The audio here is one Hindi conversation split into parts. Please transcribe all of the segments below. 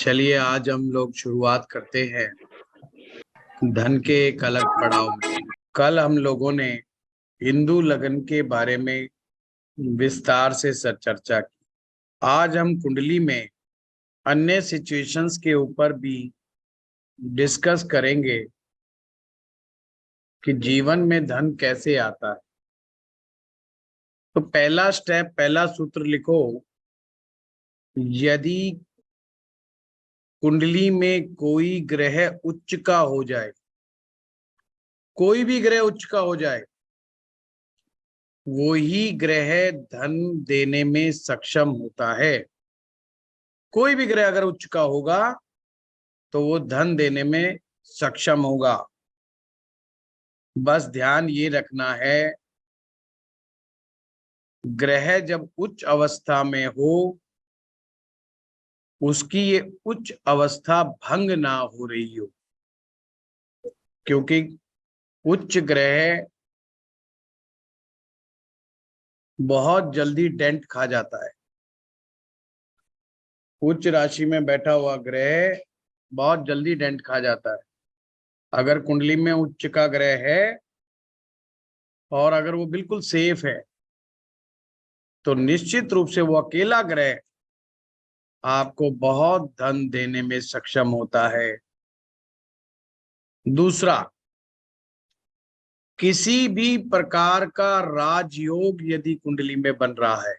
चलिए आज हम लोग शुरुआत करते हैं धन के एक अलग पड़ाव में। कल हम लोगों ने हिंदू लगन के बारे में विस्तार से चर्चा की। आज हम कुंडली में अन्य सिचुएशंस के ऊपर भी डिस्कस करेंगे कि जीवन में धन कैसे आता है। तो पहला स्टेप, पहला सूत्र लिखो। यदि कुंडली में कोई ग्रह उच्च का हो जाए, कोई भी ग्रह उच्च का हो जाए, वो ही ग्रह धन देने में सक्षम होता है। कोई भी ग्रह अगर उच्च का होगा तो वो धन देने में सक्षम होगा। बस ध्यान ये रखना है, ग्रह जब उच्च अवस्था में हो, उसकी ये उच्च अवस्था भंग ना हो रही हो, क्योंकि उच्च ग्रह बहुत जल्दी डेंट खा जाता है। उच्च राशि में बैठा हुआ ग्रह बहुत जल्दी डेंट खा जाता है। अगर कुंडली में उच्च का ग्रह है और अगर वो बिल्कुल सेफ है तो निश्चित रूप से वो अकेला ग्रह आपको बहुत धन देने में सक्षम होता है। दूसरा, किसी भी प्रकार का राजयोग यदि कुंडली में बन रहा है,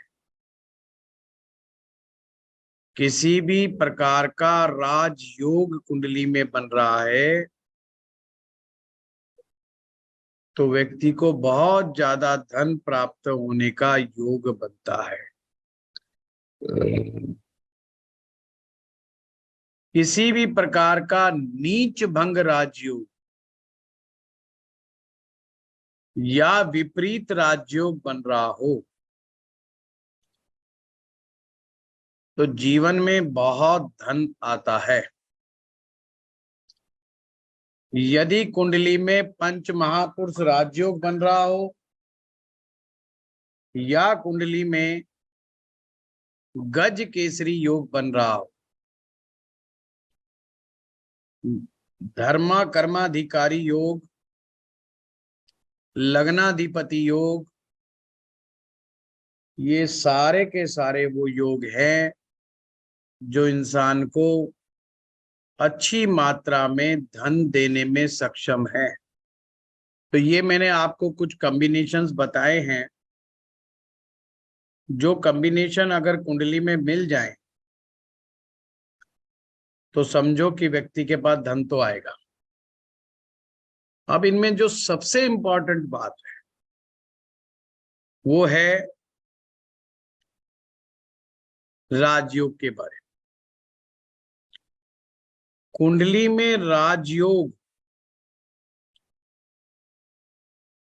किसी भी प्रकार का राजयोग कुंडली में बन रहा है, तो व्यक्ति को बहुत ज्यादा धन प्राप्त होने का योग बनता है। किसी भी प्रकार का नीच भंग राजयोग या विपरीत राजयोग बन रहा हो तो जीवन में बहुत धन आता है। यदि कुंडली में पंच महापुरुष राजयोग बन रहा हो या कुंडली में गज केसरी योग बन रहा हो, धर्मा कर्माधिकारी योग, लग्नाधिपति योग, ये सारे के सारे वो योग हैं जो इंसान को अच्छी मात्रा में धन देने में सक्षम है। तो ये मैंने आपको कुछ कॉम्बिनेशंस बताए हैं, जो कॉम्बिनेशन अगर कुंडली में मिल जाए तो समझो कि व्यक्ति के पास धन तो आएगा। अब इनमें जो सबसे इंपॉर्टेंट बात है वो है राजयोग के बारे में। कुंडली में राजयोग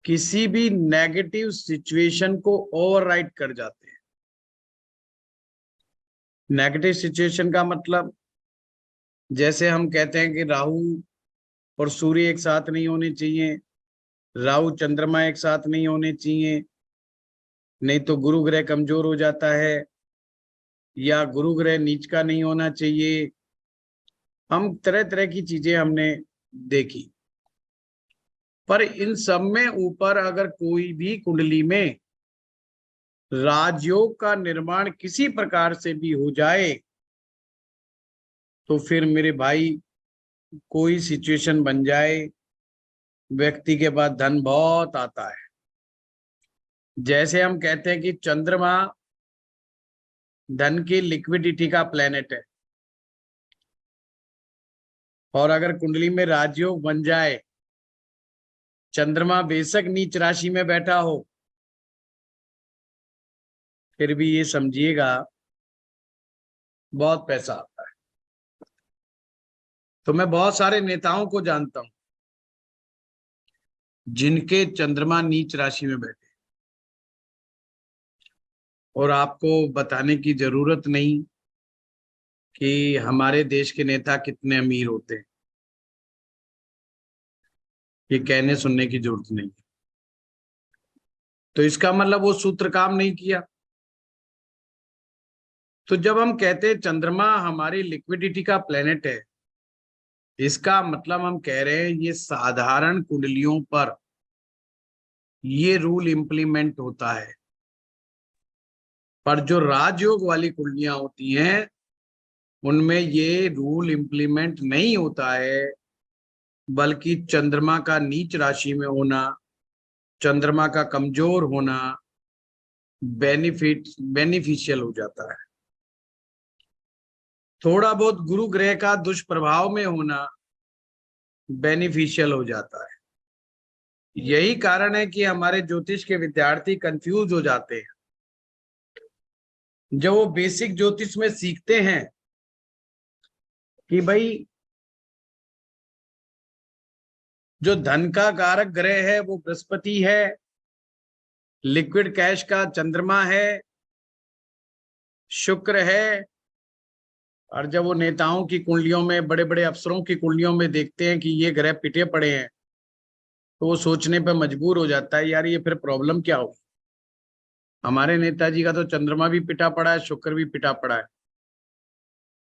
किसी भी नेगेटिव सिचुएशन को ओवरराइड कर जाते हैं। नेगेटिव सिचुएशन का मतलब, जैसे हम कहते हैं कि राहु और सूर्य एक साथ नहीं होने चाहिए, राहु चंद्रमा एक साथ नहीं होने चाहिए, नहीं तो गुरु ग्रह कमजोर हो जाता है, या गुरु ग्रह नीच का नहीं होना चाहिए। हम तरह तरह की चीजें हमने देखी, पर इन सब में ऊपर अगर कोई भी कुंडली में राजयोग का निर्माण किसी प्रकार से भी हो जाए तो फिर मेरे भाई, कोई सिचुएशन बन जाए, व्यक्ति के पास धन बहुत आता है। जैसे हम कहते हैं कि चंद्रमा धन की लिक्विडिटी का प्लेनेट है, और अगर कुंडली में राजयोग बन जाए, चंद्रमा बेशक नीच राशि में बैठा हो, फिर भी ये समझिएगा बहुत पैसा आता है। तो मैं बहुत सारे नेताओं को जानता हूं जिनके चंद्रमा नीच राशि में बैठे, और आपको बताने की जरूरत नहीं कि हमारे देश के नेता कितने अमीर होते हैं, ये कहने सुनने की जरूरत नहीं। तो इसका मतलब वो सूत्र काम नहीं किया। तो जब हम कहते हैं चंद्रमा हमारी लिक्विडिटी का प्लेनेट है, इसका मतलब हम कह रहे हैं ये साधारण कुंडलियों पर ये रूल इंप्लीमेंट होता है, पर जो राजयोग वाली कुंडलियां होती हैं उनमें ये रूल इंप्लीमेंट नहीं होता है, बल्कि चंद्रमा का नीच राशि में होना, चंद्रमा का कमजोर होना बेनिफिशियल हो जाता है। थोड़ा बहुत गुरु ग्रह का दुष्प्रभाव में होना बेनिफिशियल हो जाता है। यही कारण है कि हमारे ज्योतिष के विद्यार्थी कंफ्यूज हो जाते हैं। जब वो बेसिक ज्योतिष में सीखते हैं कि भाई जो धन का कारक ग्रह है वो बृहस्पति है, लिक्विड कैश का चंद्रमा है, शुक्र है, और जब वो नेताओं की कुंडलियों में, बड़े बड़े अफसरों की कुंडलियों में देखते हैं कि ये ग्रह पिटे पड़े हैं, तो वो सोचने पर मजबूर हो जाता है यार ये फिर प्रॉब्लम क्या हो। हमारे नेताजी का तो चंद्रमा भी पिटा पड़ा है, शुक्र भी पिटा पड़ा है।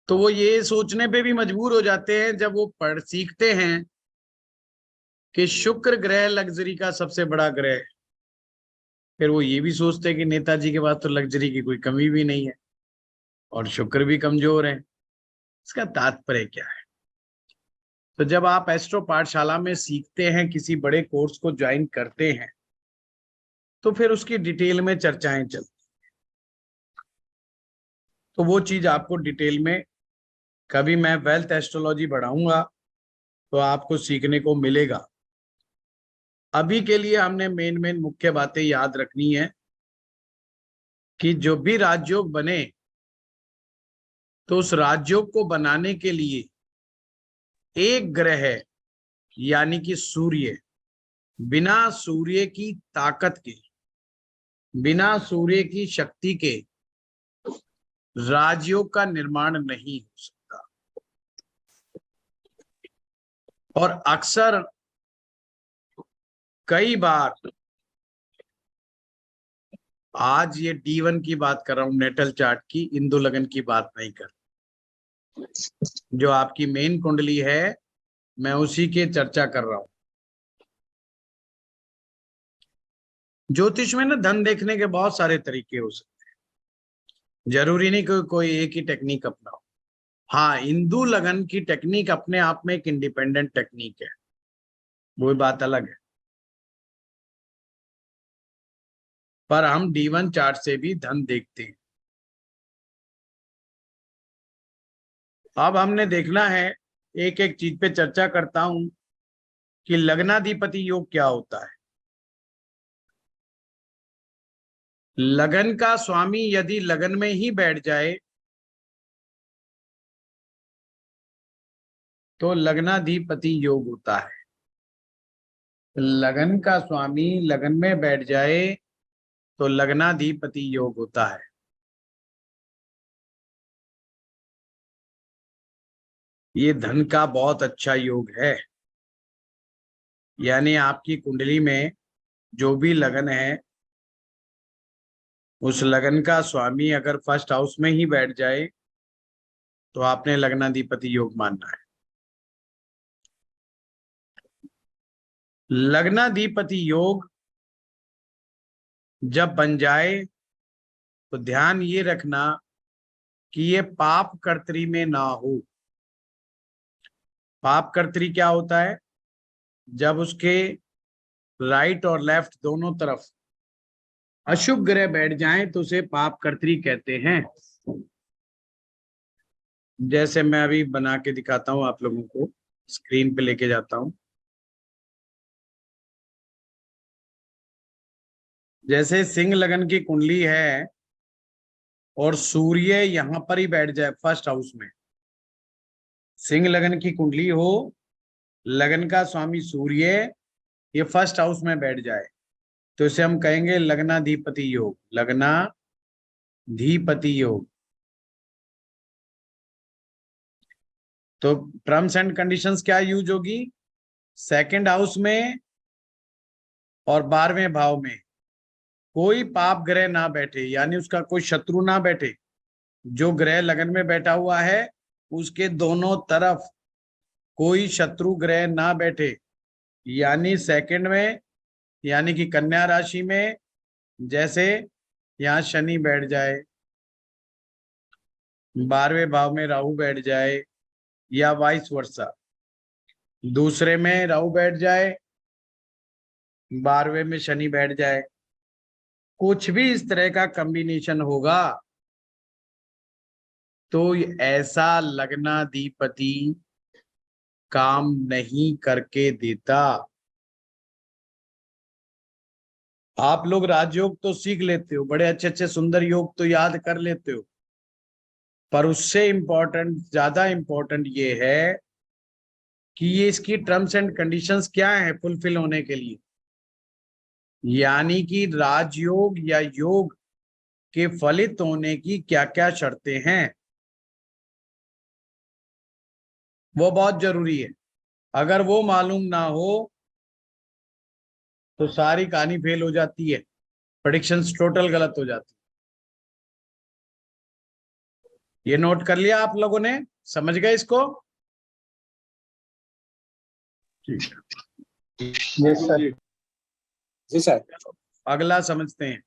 तो वो ये सोचने पे भी मजबूर हो जाते हैं जब वो पढ़ सीखते हैं कि शुक्र ग्रह लग्जरी का सबसे बड़ा ग्रह है। फिर वो ये भी सोचते हैं कि नेताजी के पास तो लग्जरी की कोई कमी भी नहीं है और शुक्र भी कमजोर है। इसका तात्पर्य क्या है? तो जब आप एस्ट्रो पाठशाला में सीखते हैं, किसी बड़े कोर्स को ज्वाइन करते हैं, तो फिर उसकी डिटेल में चर्चाएं चलती, तो वो चीज आपको डिटेल में कभी मैं वेल्थ एस्ट्रोलॉजी बढ़ाऊंगा तो आपको सीखने को मिलेगा। अभी के लिए हमने मेन मुख्य बातें याद रखनी है कि जो भी राजयोग बने तो उस राजयोग को बनाने के लिए एक ग्रह यानी कि सूर्य, बिना सूर्य की ताकत के, बिना सूर्य की शक्ति के राजयोग का निर्माण नहीं हो सकता। और अक्सर कई बार, आज ये D1 की बात कर रहा हूं, नेटल चार्ट की, इंदु लगन की बात नहीं कर, जो आपकी मेन कुंडली है मैं उसी के चर्चा कर रहा हूं। ज्योतिष में ना धन देखने के बहुत सारे तरीके हो सकते हैं, जरूरी नहीं कि कोई एक ही टेक्निक अपनाओ। हाँ, इंदु लगन की टेक्निक अपने आप में एक इंडिपेंडेंट टेक्निक है, वो बात अलग है। पर हम D1 चार्ट से भी धन देखते हैं। अब हमने देखना है, एक एक चीज पे चर्चा करता हूं कि लग्नाधिपति योग क्या होता है। लगन का स्वामी यदि लगन में ही बैठ जाए तो लग्नाधिपति योग होता है। लगन का स्वामी लगन में बैठ जाए तो लग्नाधिपति योग होता है। ये धन का बहुत अच्छा योग है। यानी आपकी कुंडली में जो भी लगन है, उस लगन का स्वामी अगर फर्स्ट हाउस में ही बैठ जाए तो आपने लग्नाधिपति योग मानना है। लग्नाधिपति योग जब बन जाए तो ध्यान ये रखना कि ये पाप कर्तरी में ना हो। पाप कर्तरी क्या होता है? जब उसके राइट और लेफ्ट दोनों तरफ अशुभ ग्रह बैठ जाएं तो उसे पाप कर्तरी कहते हैं। जैसे मैं अभी बना के दिखाता हूं आप लोगों को, स्क्रीन पे लेके जाता हूं। जैसे सिंह लगन की कुंडली है और सूर्य यहां पर ही बैठ जाए फर्स्ट हाउस में, सिंह लगन की कुंडली हो, लगन का स्वामी सूर्य ये फर्स्ट हाउस में बैठ जाए तो इसे हम कहेंगे लग्नाधिपति योग। लग्नाधिपति योग। तो टर्म्स एंड कंडीशंस क्या यूज होगी? सेकंड हाउस में और 12वें भाव में कोई पाप ग्रह ना बैठे, यानी उसका कोई शत्रु ना बैठे। जो ग्रह लगन में बैठा हुआ है उसके दोनों तरफ कोई शत्रु ग्रह ना बैठे, यानी सेकंड में, यानी कि कन्या राशि में जैसे यहाँ शनि बैठ जाए, 12वें भाव में राहु बैठ जाए, या वाइस वर्सा, दूसरे में राहु बैठ जाए, 12वें में शनि बैठ जाए, कुछ भी इस तरह का कॉम्बिनेशन होगा तो ऐसा लग्नाधिपति काम नहीं करके देता। आप लोग राजयोग तो सीख लेते हो, बड़े अच्छे अच्छे सुंदर योग तो याद कर लेते हो, पर उससे इंपॉर्टेंट, ज्यादा इंपॉर्टेंट ये है कि ये इसकी टर्म्स एंड कंडीशंस क्या हैं फुलफिल होने के लिए, यानी कि राजयोग या योग के फलित होने की क्या क्या शर्तें हैं, वो बहुत जरूरी है। अगर वो मालूम ना हो तो सारी कहानी फेल हो जाती है, प्रेडिक्शंस टोटल गलत हो जाती है। ये नोट कर लिया आप लोगों ने, समझ गए इसको? Yes sir. जी सर। अगला समझते हैं।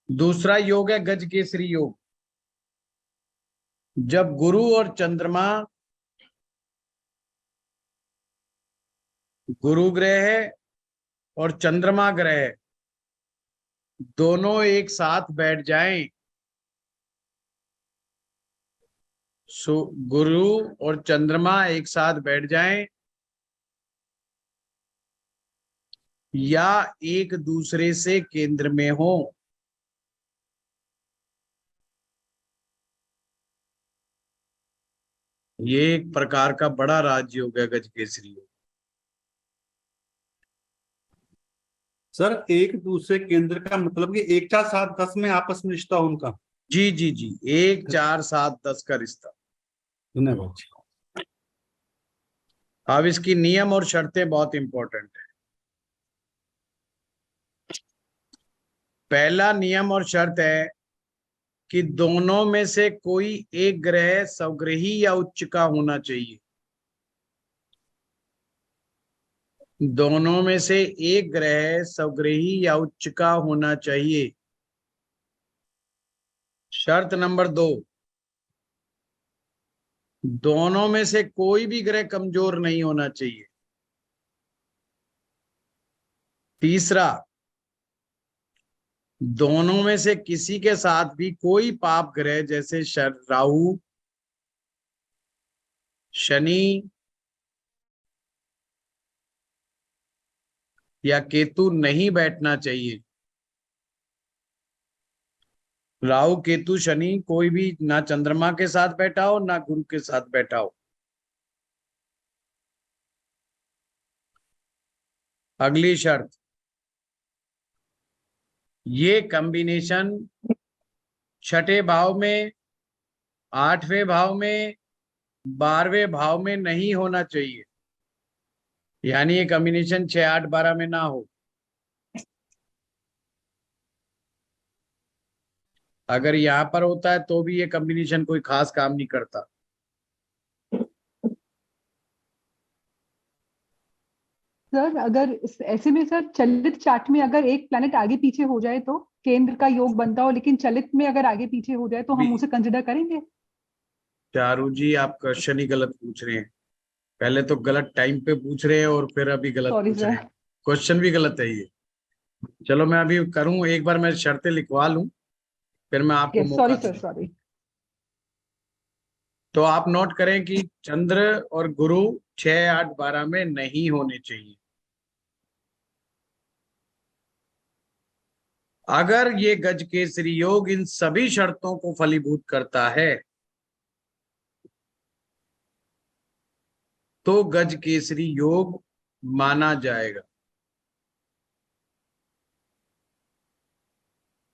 दूसरा योग है गज केसरी योग। जब गुरु और चंद्रमा, गुरु ग्रह है और चंद्रमा ग्रह है, दोनों एक साथ बैठ जाएं, गुरु और चंद्रमा एक साथ बैठ जाएं या एक दूसरे से केंद्र में हो, ये एक प्रकार का बड़ा राजयोग है गज केसरी योग। सर एक दूसरे केंद्र का मतलब कि 1 4 7 10 में आपस में रिश्ता हो उनका? जी जी जी, 1 4 7 10 का रिश्ता। धन्यवाद। अब इसकी नियम और शर्तें बहुत इंपॉर्टेंट है। पहला नियम और शर्त है कि दोनों में से कोई एक ग्रह स्वग्रही या उच्च का होना चाहिए। दोनों में से एक ग्रह स्वग्रही या उच्च का होना चाहिए। शर्त नंबर 2, दोनों में से कोई भी ग्रह कमजोर नहीं होना चाहिए। तीसरा, दोनों में से किसी के साथ भी कोई पाप ग्रह जैसे राहु, शनि या केतु नहीं बैठना चाहिए। राहु केतु शनि कोई भी ना चंद्रमा के साथ बैठा हो ना गुरु के साथ बैठा हो। अगली शर्त, ये कॉम्बिनेशन छठे भाव में, 8वें भाव में, 12वें भाव में नहीं होना चाहिए, यानी ये कॉम्बिनेशन 6 8 12 में ना हो। अगर यहां पर होता है तो भी ये कॉम्बिनेशन कोई खास काम नहीं करता। सर अगर ऐसे में सर चलित चार्ट में अगर एक प्लैनेट आगे पीछे हो जाए तो केंद्र का योग बनता हो, लेकिन चलित में अगर आगे पीछे हो जाए तो हम उसे कंसिडर करेंगे? चारू जी, आप क्वेश्चन ही गलत पूछ रहे हैं। पहले तो गलत टाइम पे पूछ रहे हैं और फिर अभी गलत सॉरी पूछ रहे हैं। सर। क्वेश्चन भी गलत है ये। चलो मैं अभी करूं, एक बार मैं शर्तें लिखवा लूं, फिर मैं आपको मौका सॉरी सर, दूंगा। सॉरी। तो आप नोट करें कि चंद्र और गुरु 6 8 12 में नहीं होने चाहिए। अगर ये गज केसरी योग इन सभी शर्तों को फलीभूत करता है तो गज केसरी योग माना जाएगा।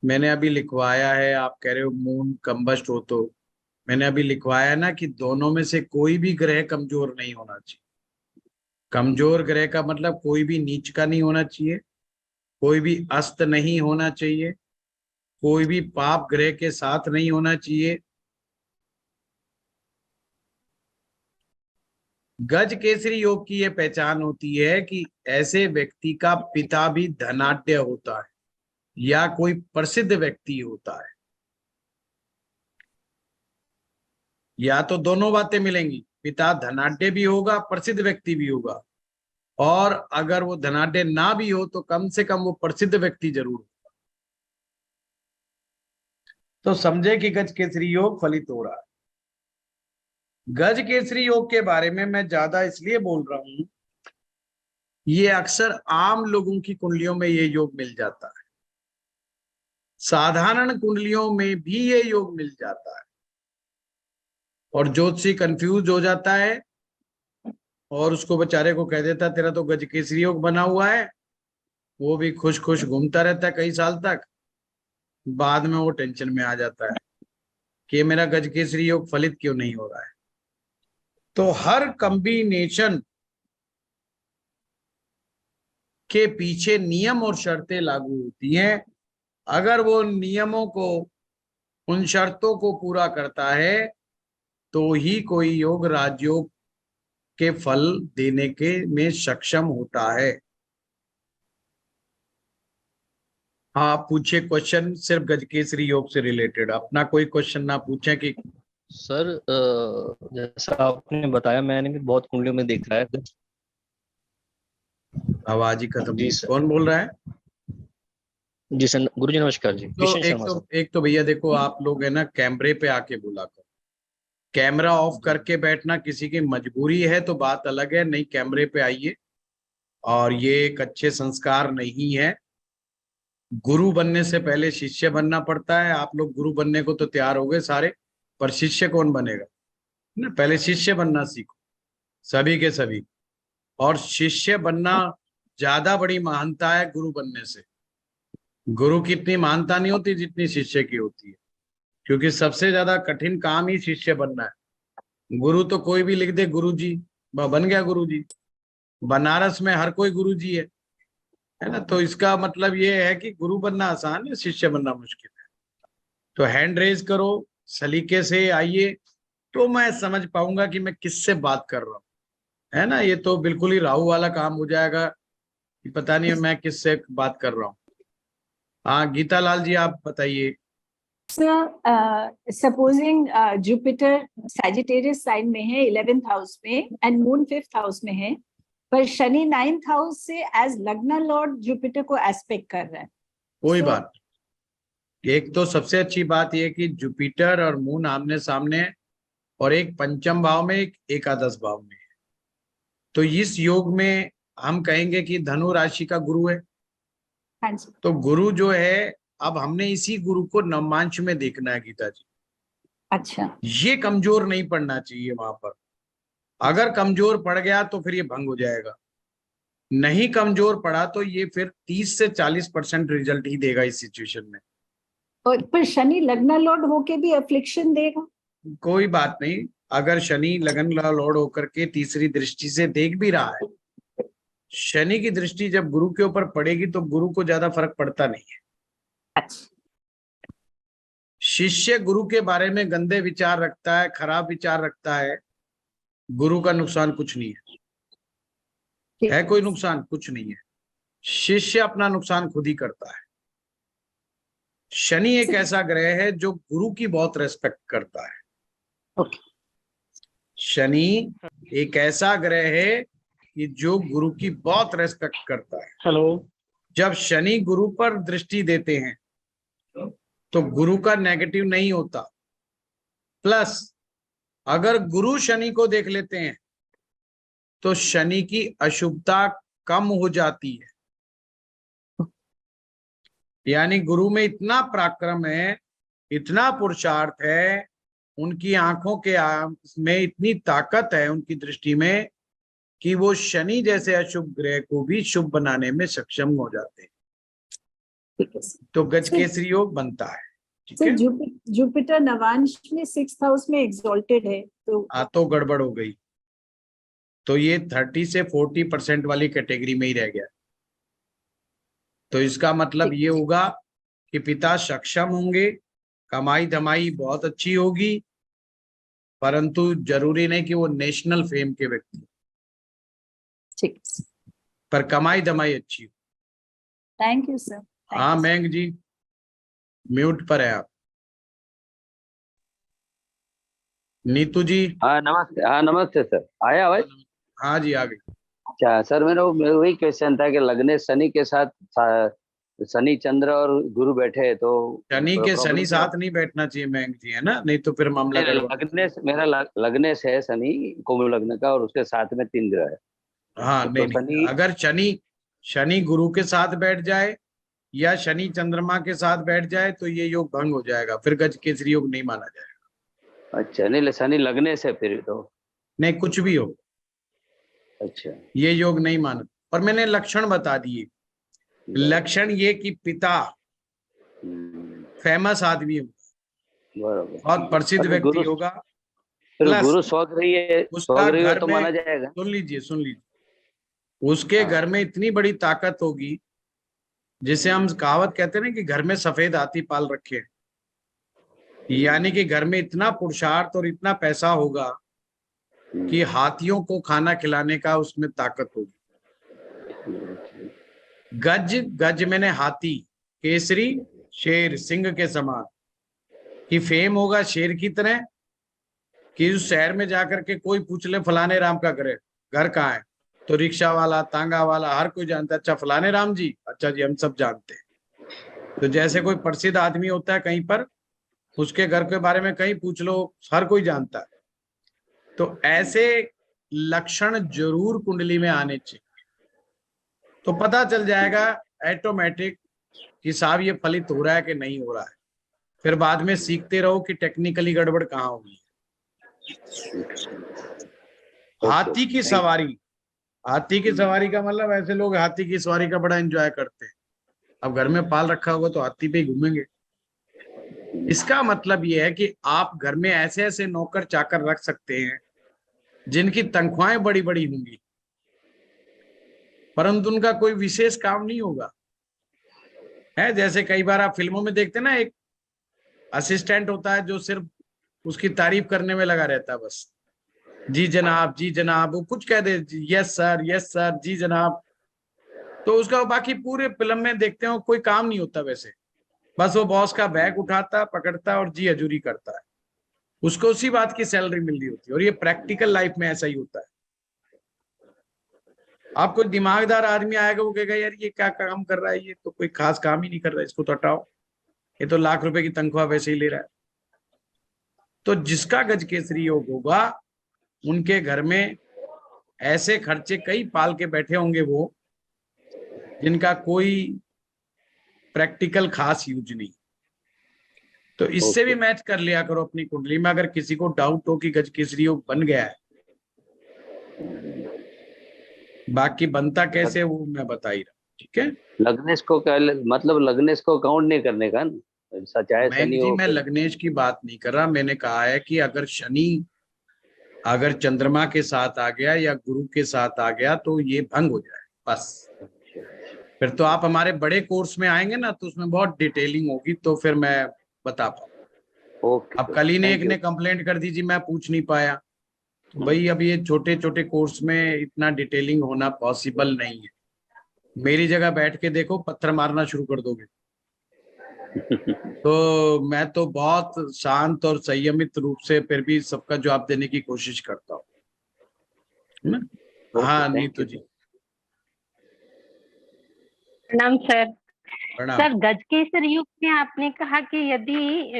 मैंने अभी लिखवाया है, आप कह रहे हो मून कंबस्ट हो, तो मैंने अभी लिखवाया ना कि दोनों में से कोई भी ग्रह कमजोर नहीं होना चाहिए। कमजोर ग्रह का मतलब कोई भी नीच का नहीं होना चाहिए, कोई भी अस्त नहीं होना चाहिए, कोई भी पाप ग्रह के साथ नहीं होना चाहिए। गज केसरी योग की यह पहचान होती है कि ऐसे व्यक्ति का पिता भी धनाढ्य होता है या कोई प्रसिद्ध व्यक्ति होता है, या तो दोनों बातें मिलेंगी, पिता धनाढ्य भी होगा, प्रसिद्ध व्यक्ति भी होगा, और अगर वो धनाढ्य ना भी हो तो कम से कम वो प्रसिद्ध व्यक्ति जरूर होगा। तो समझे कि गज केसरी योग फलित हो रहा है। गज केसरी योग के बारे में मैं ज्यादा इसलिए बोल रहा हूं, ये अक्सर आम लोगों की कुंडलियों में ये योग मिल जाता है, साधारण कुंडलियों में भी ये योग मिल जाता है, और ज्योतिषी कंफ्यूज हो जाता है और उसको बेचारे को कह देता तेरा तो गज केसरी योग बना हुआ है, वो भी खुश खुश घूमता रहता है कई साल तक। बाद में वो टेंशन में आ जाता है कि मेरा गज केसरी योग फलित क्यों नहीं हो रहा है। तो हर कॉम्बिनेशन के पीछे नियम और शर्तें लागू होती हैं। अगर वो नियमों को, उन शर्तों को पूरा करता है तो ही कोई योग राजयोग के फल देने के में सक्षम होता है। हाँ, पूछे क्वेश्चन सिर्फ गज केसरी योग से रिलेटेड, अपना कोई क्वेश्चन ना पूछे कि सर जैसा आपने बताया, मैंने भी बहुत कुंडलियों में देखा है। आवाज ही खत्म। जी सर। कौन बोल रहा है? जी सर, गुरुजी नमस्कार जी। तो किशन शर्मा सर। एक तो भैया देखो, आप लोग है ना कैमरे पे आके बोला करो, कैमरा ऑफ करके बैठना किसी की मजबूरी है तो बात अलग है, नहीं कैमरे पे आइए। और ये एक अच्छे संस्कार नहीं है। गुरु बनने से पहले शिष्य बनना पड़ता है। आप लोग गुरु बनने को तो तैयार हो गए सारे, पर शिष्य कौन बनेगा ना? पहले शिष्य बनना सीखो, सभी के सभी। और शिष्य बनना ज्यादा बड़ी महानता है गुरु बनने से। गुरु की इतनी महानता नहीं होती जितनी शिष्य की होती है, क्योंकि सबसे ज्यादा कठिन काम ही शिष्य बनना है। गुरु तो कोई भी लिख दे गुरु जी, बन गया गुरु जी। बनारस में हर कोई गुरु जी है ना? तो इसका मतलब ये है कि गुरु बनना आसान है, शिष्य बनना मुश्किल है। तो हैंड रेज करो, सलीके से आइए, तो मैं समझ पाऊंगा कि मैं किससे बात कर रहा हूँ, है ना? ये तो बिल्कुल ही राहु वाला काम हो जाएगा कि पता नहीं मैं किससे बात कर रहा हूँ। हाँ गीता लाल जी, आप बताइए। सपोजिंग जुपिटर सैजिटेरियस साइन में है 11th हाउस में एंड मून 5th हाउस में है, पर शनि 9th हाउस से एज लग्न लॉर्ड जुपिटर को एस्पेक्ट कर रहा है। कोई बात नहीं। एक तो सबसे अच्छी बात यह कि जुपिटर और मून आमने सामने है, और एक पंचम भाव में, एक एकादश भाव में है। तो इस योग में हम कहेंगे कि धनु राशि का गुरु है। हाँ जी। तो गुरु जो है, अब हमने इसी गुरु को नवमांश में देखना है गीता जी। अच्छा। ये कमजोर नहीं पड़ना चाहिए वहां पर। अगर कमजोर पड़ गया तो फिर ये भंग हो जाएगा, नहीं कमजोर पड़ा तो ये फिर 30 से 40% रिजल्ट ही देगा इस सिचुएशन में। और पर शनि लग्न लॉर्ड होके भी अफ्लिक्शन देगा? कोई बात नहीं, अगर शनि लगन लॉर्ड होकर के तीसरी दृष्टि से देख भी रहा है, शनि की दृष्टि जब गुरु के ऊपर पड़ेगी तो गुरु को ज्यादा फर्क पड़ता नहीं है। अच्छा। शिष्य गुरु के बारे में गंदे विचार रखता है, खराब विचार रखता है, गुरु का नुकसान कुछ नहीं है कोई नुकसान कुछ नहीं है। शिष्य अपना नुकसान खुद ही करता है। शनि एक ऐसा ग्रह है जो गुरु की बहुत रेस्पेक्ट करता है। शनि एक ऐसा ग्रह है कि जो गुरु की बहुत रेस्पेक्ट करता है। हेलो। जब शनि गुरु पर दृष्टि देते हैं तो गुरु का नेगेटिव नहीं होता, प्लस अगर गुरु शनि को देख लेते हैं तो शनि की अशुभता कम हो जाती है। यानी गुरु में इतना पराक्रम है, इतना पुरुषार्थ है, उनकी आंखों के में इतनी ताकत है उनकी दृष्टि में, कि वो शनि जैसे अशुभ ग्रह को भी शुभ बनाने में सक्षम हो जाते हैं। तो गज केसरी योग बनता है। ठीक है। जुपिटर नवांश में 6th हाउस में एग्जॉल्टेड है, तो गड़बड़ हो गई। तो ये 30 से 40% वाली कैटेगरी में ही रह गया। तो इसका मतलब ये होगा कि पिता सक्षम होंगे, कमाई धमाई बहुत अच्छी होगी, परंतु जरूरी नहीं कि वो नेशनल फेम के व्यक्ति, ठीक, पर कमाई धमाई अच्छी हो। Thank you sir. हाँ मैंग जी, म्यूट पर है आप। नीतू जी। हाँ नमस्ते, हाँ नमस्ते सर, आया आवाज? हाँ जी आ गई। अच्छा सर, मेरा वही क्वेश्चन था कि लगने शनि के साथ शनि चंद्र और गुरु बैठे तो शनि के प्रॉब्लम शनि साथ नहीं बैठना चाहिए मैंग जी, है ना, नहीं तो फिर मामला गड़बड़। लगने से मेरा लगने से है शनि कुंभ लग्न का, और उसके साथ में 3 ग्रह है। हाँ तो नहीं शनि, नहीं, अगर शनि गुरु के साथ बैठ जाए या शनि चंद्रमा के साथ बैठ जाए तो ये योग भंग हो जाएगा, फिर गज केसरी योग नहीं माना जाएगा। अच्छा नहीं, शनि लगने से फिर तो नहीं, कुछ भी हो, अच्छा ये योग नहीं माना। और मैंने लक्षण बता दिए। लक्षण ये कि पिता फेमस आदमी होगा, बराबर, बहुत प्रसिद्ध अगर व्यक्ति गुरु, होगा, फिर प्लस गुरु स्वग रही है, उसका स्वग रही हो घर तो में, माना जाएगा। सुन लीजिए, उसके घर में इतनी बड़ी ताकत होगी, जिसे हम कहावत कहते हैं ना कि घर में सफेद हाथी पाल रखे, यानी कि घर में इतना पुरुषार्थ और इतना पैसा होगा कि हाथियों को खाना खिलाने का उसमें ताकत होगी। गज, गज मैंने हाथी, केसरी शेर सिंह के समान, कि फेम होगा शेर की तरह, कि उस शहर में जाकर के कोई पूछ ले फलाने राम का घर कहाँ है, तो रिक्शा वाला, तांगा वाला, हर कोई जानता है, अच्छा फलाने राम जी, अच्छा जी हम सब जानते हैं। तो जैसे कोई प्रसिद्ध आदमी होता है कहीं पर, उसके घर के बारे में कहीं पूछ लो, हर कोई जानता है। तो ऐसे लक्षण जरूर कुंडली में आने चाहिए, तो पता चल जाएगा ऑटोमेटिक कि साहब ये फलित हो रहा है कि नहीं हो रहा है। फिर बाद में सीखते रहो कि टेक्निकली गड़बड़ कहाँ होगी। हाथी की सवारी, हाथी की सवारी का मतलब, ऐसे लोग हाथी की सवारी का बड़ा एंजॉय करते हैं। अब घर में पाल रखा होगा तो हाथी पे ही घूमेंगे। इसका मतलब ये है कि आप घर में ऐसे ऐसे नौकर चाकर रख सकते हैं जिनकी तनख्वाहें बड़ी बड़ी होंगी, परंतु उनका कोई विशेष काम नहीं होगा। है जैसे कई बार आप फिल्मों में देखते हैं ना, एक असिस्टेंट होता है जो सिर्फ उसकी तारीफ करने में लगा रहता है, बस जी जनाब, वो कुछ कह दे यस सर जी जनाब, तो उसका बाकी पूरे फिल्म में देखते हो कोई काम नहीं होता वैसे, बस वो बॉस का बैग उठाता, पकड़ता और जी हजूरी करता है, उसको उसी बात की सैलरी मिल रही होती है। और ये प्रैक्टिकल लाइफ में ऐसा ही होता है। आप कोई दिमागदार आदमी आएगा, वो कहेगा यार ये क्या काम कर रहा है, ये तो कोई खास काम ही नहीं कर रहा है, इसको तो हटाओ, ये तो लाख रुपए की तनख्वाह वैसे ही ले रहा है। तो जिसका गज केसरी योग होगा, उनके घर में ऐसे खर्चे कई पाल के बैठे होंगे वो, जिनका कोई प्रैक्टिकल खास यूज नहीं। तो इससे भी मैच कर लिया करो अपनी कुंडली में, अगर किसी को डाउट हो कि गज केसरी योग बन गया है। बाकी बनता कैसे वो मैं बता ही रहा हूं, ठीक है। लग्नेश को क्या मतलब, लग्नेश को काउंट नहीं करने का ना, चाहे शनि हो। मैं लग्नेश की बात नहीं कर रहा, मैंने कहा है कि अगर शनि अगर चंद्रमा के साथ आ गया या गुरु के साथ आ गया तो ये भंग हो जाए बस। फिर तो आप हमारे बड़े कोर्स में आएंगे ना, तो उसमें बहुत डिटेलिंग होगी, तो फिर मैं बता पाऊँ। अब कल ही ने एक ने कंप्लेंट कर दी जी मैं पूछ नहीं पाया, तो भाई अब ये छोटे छोटे कोर्स में इतना डिटेलिंग होना पॉसिबल नहीं है। मेरी जगह बैठ के देखो, पत्थर मारना शुरू कर दोगे। तो मैं तो बहुत शांत और संयमित रूप से फिर भी सबका जवाब देने की कोशिश करता हूँ। हाँ नीतू जी। प्रणाम सर। प्रणाम। सर गजकेसर युग में आपने कहा कि यदि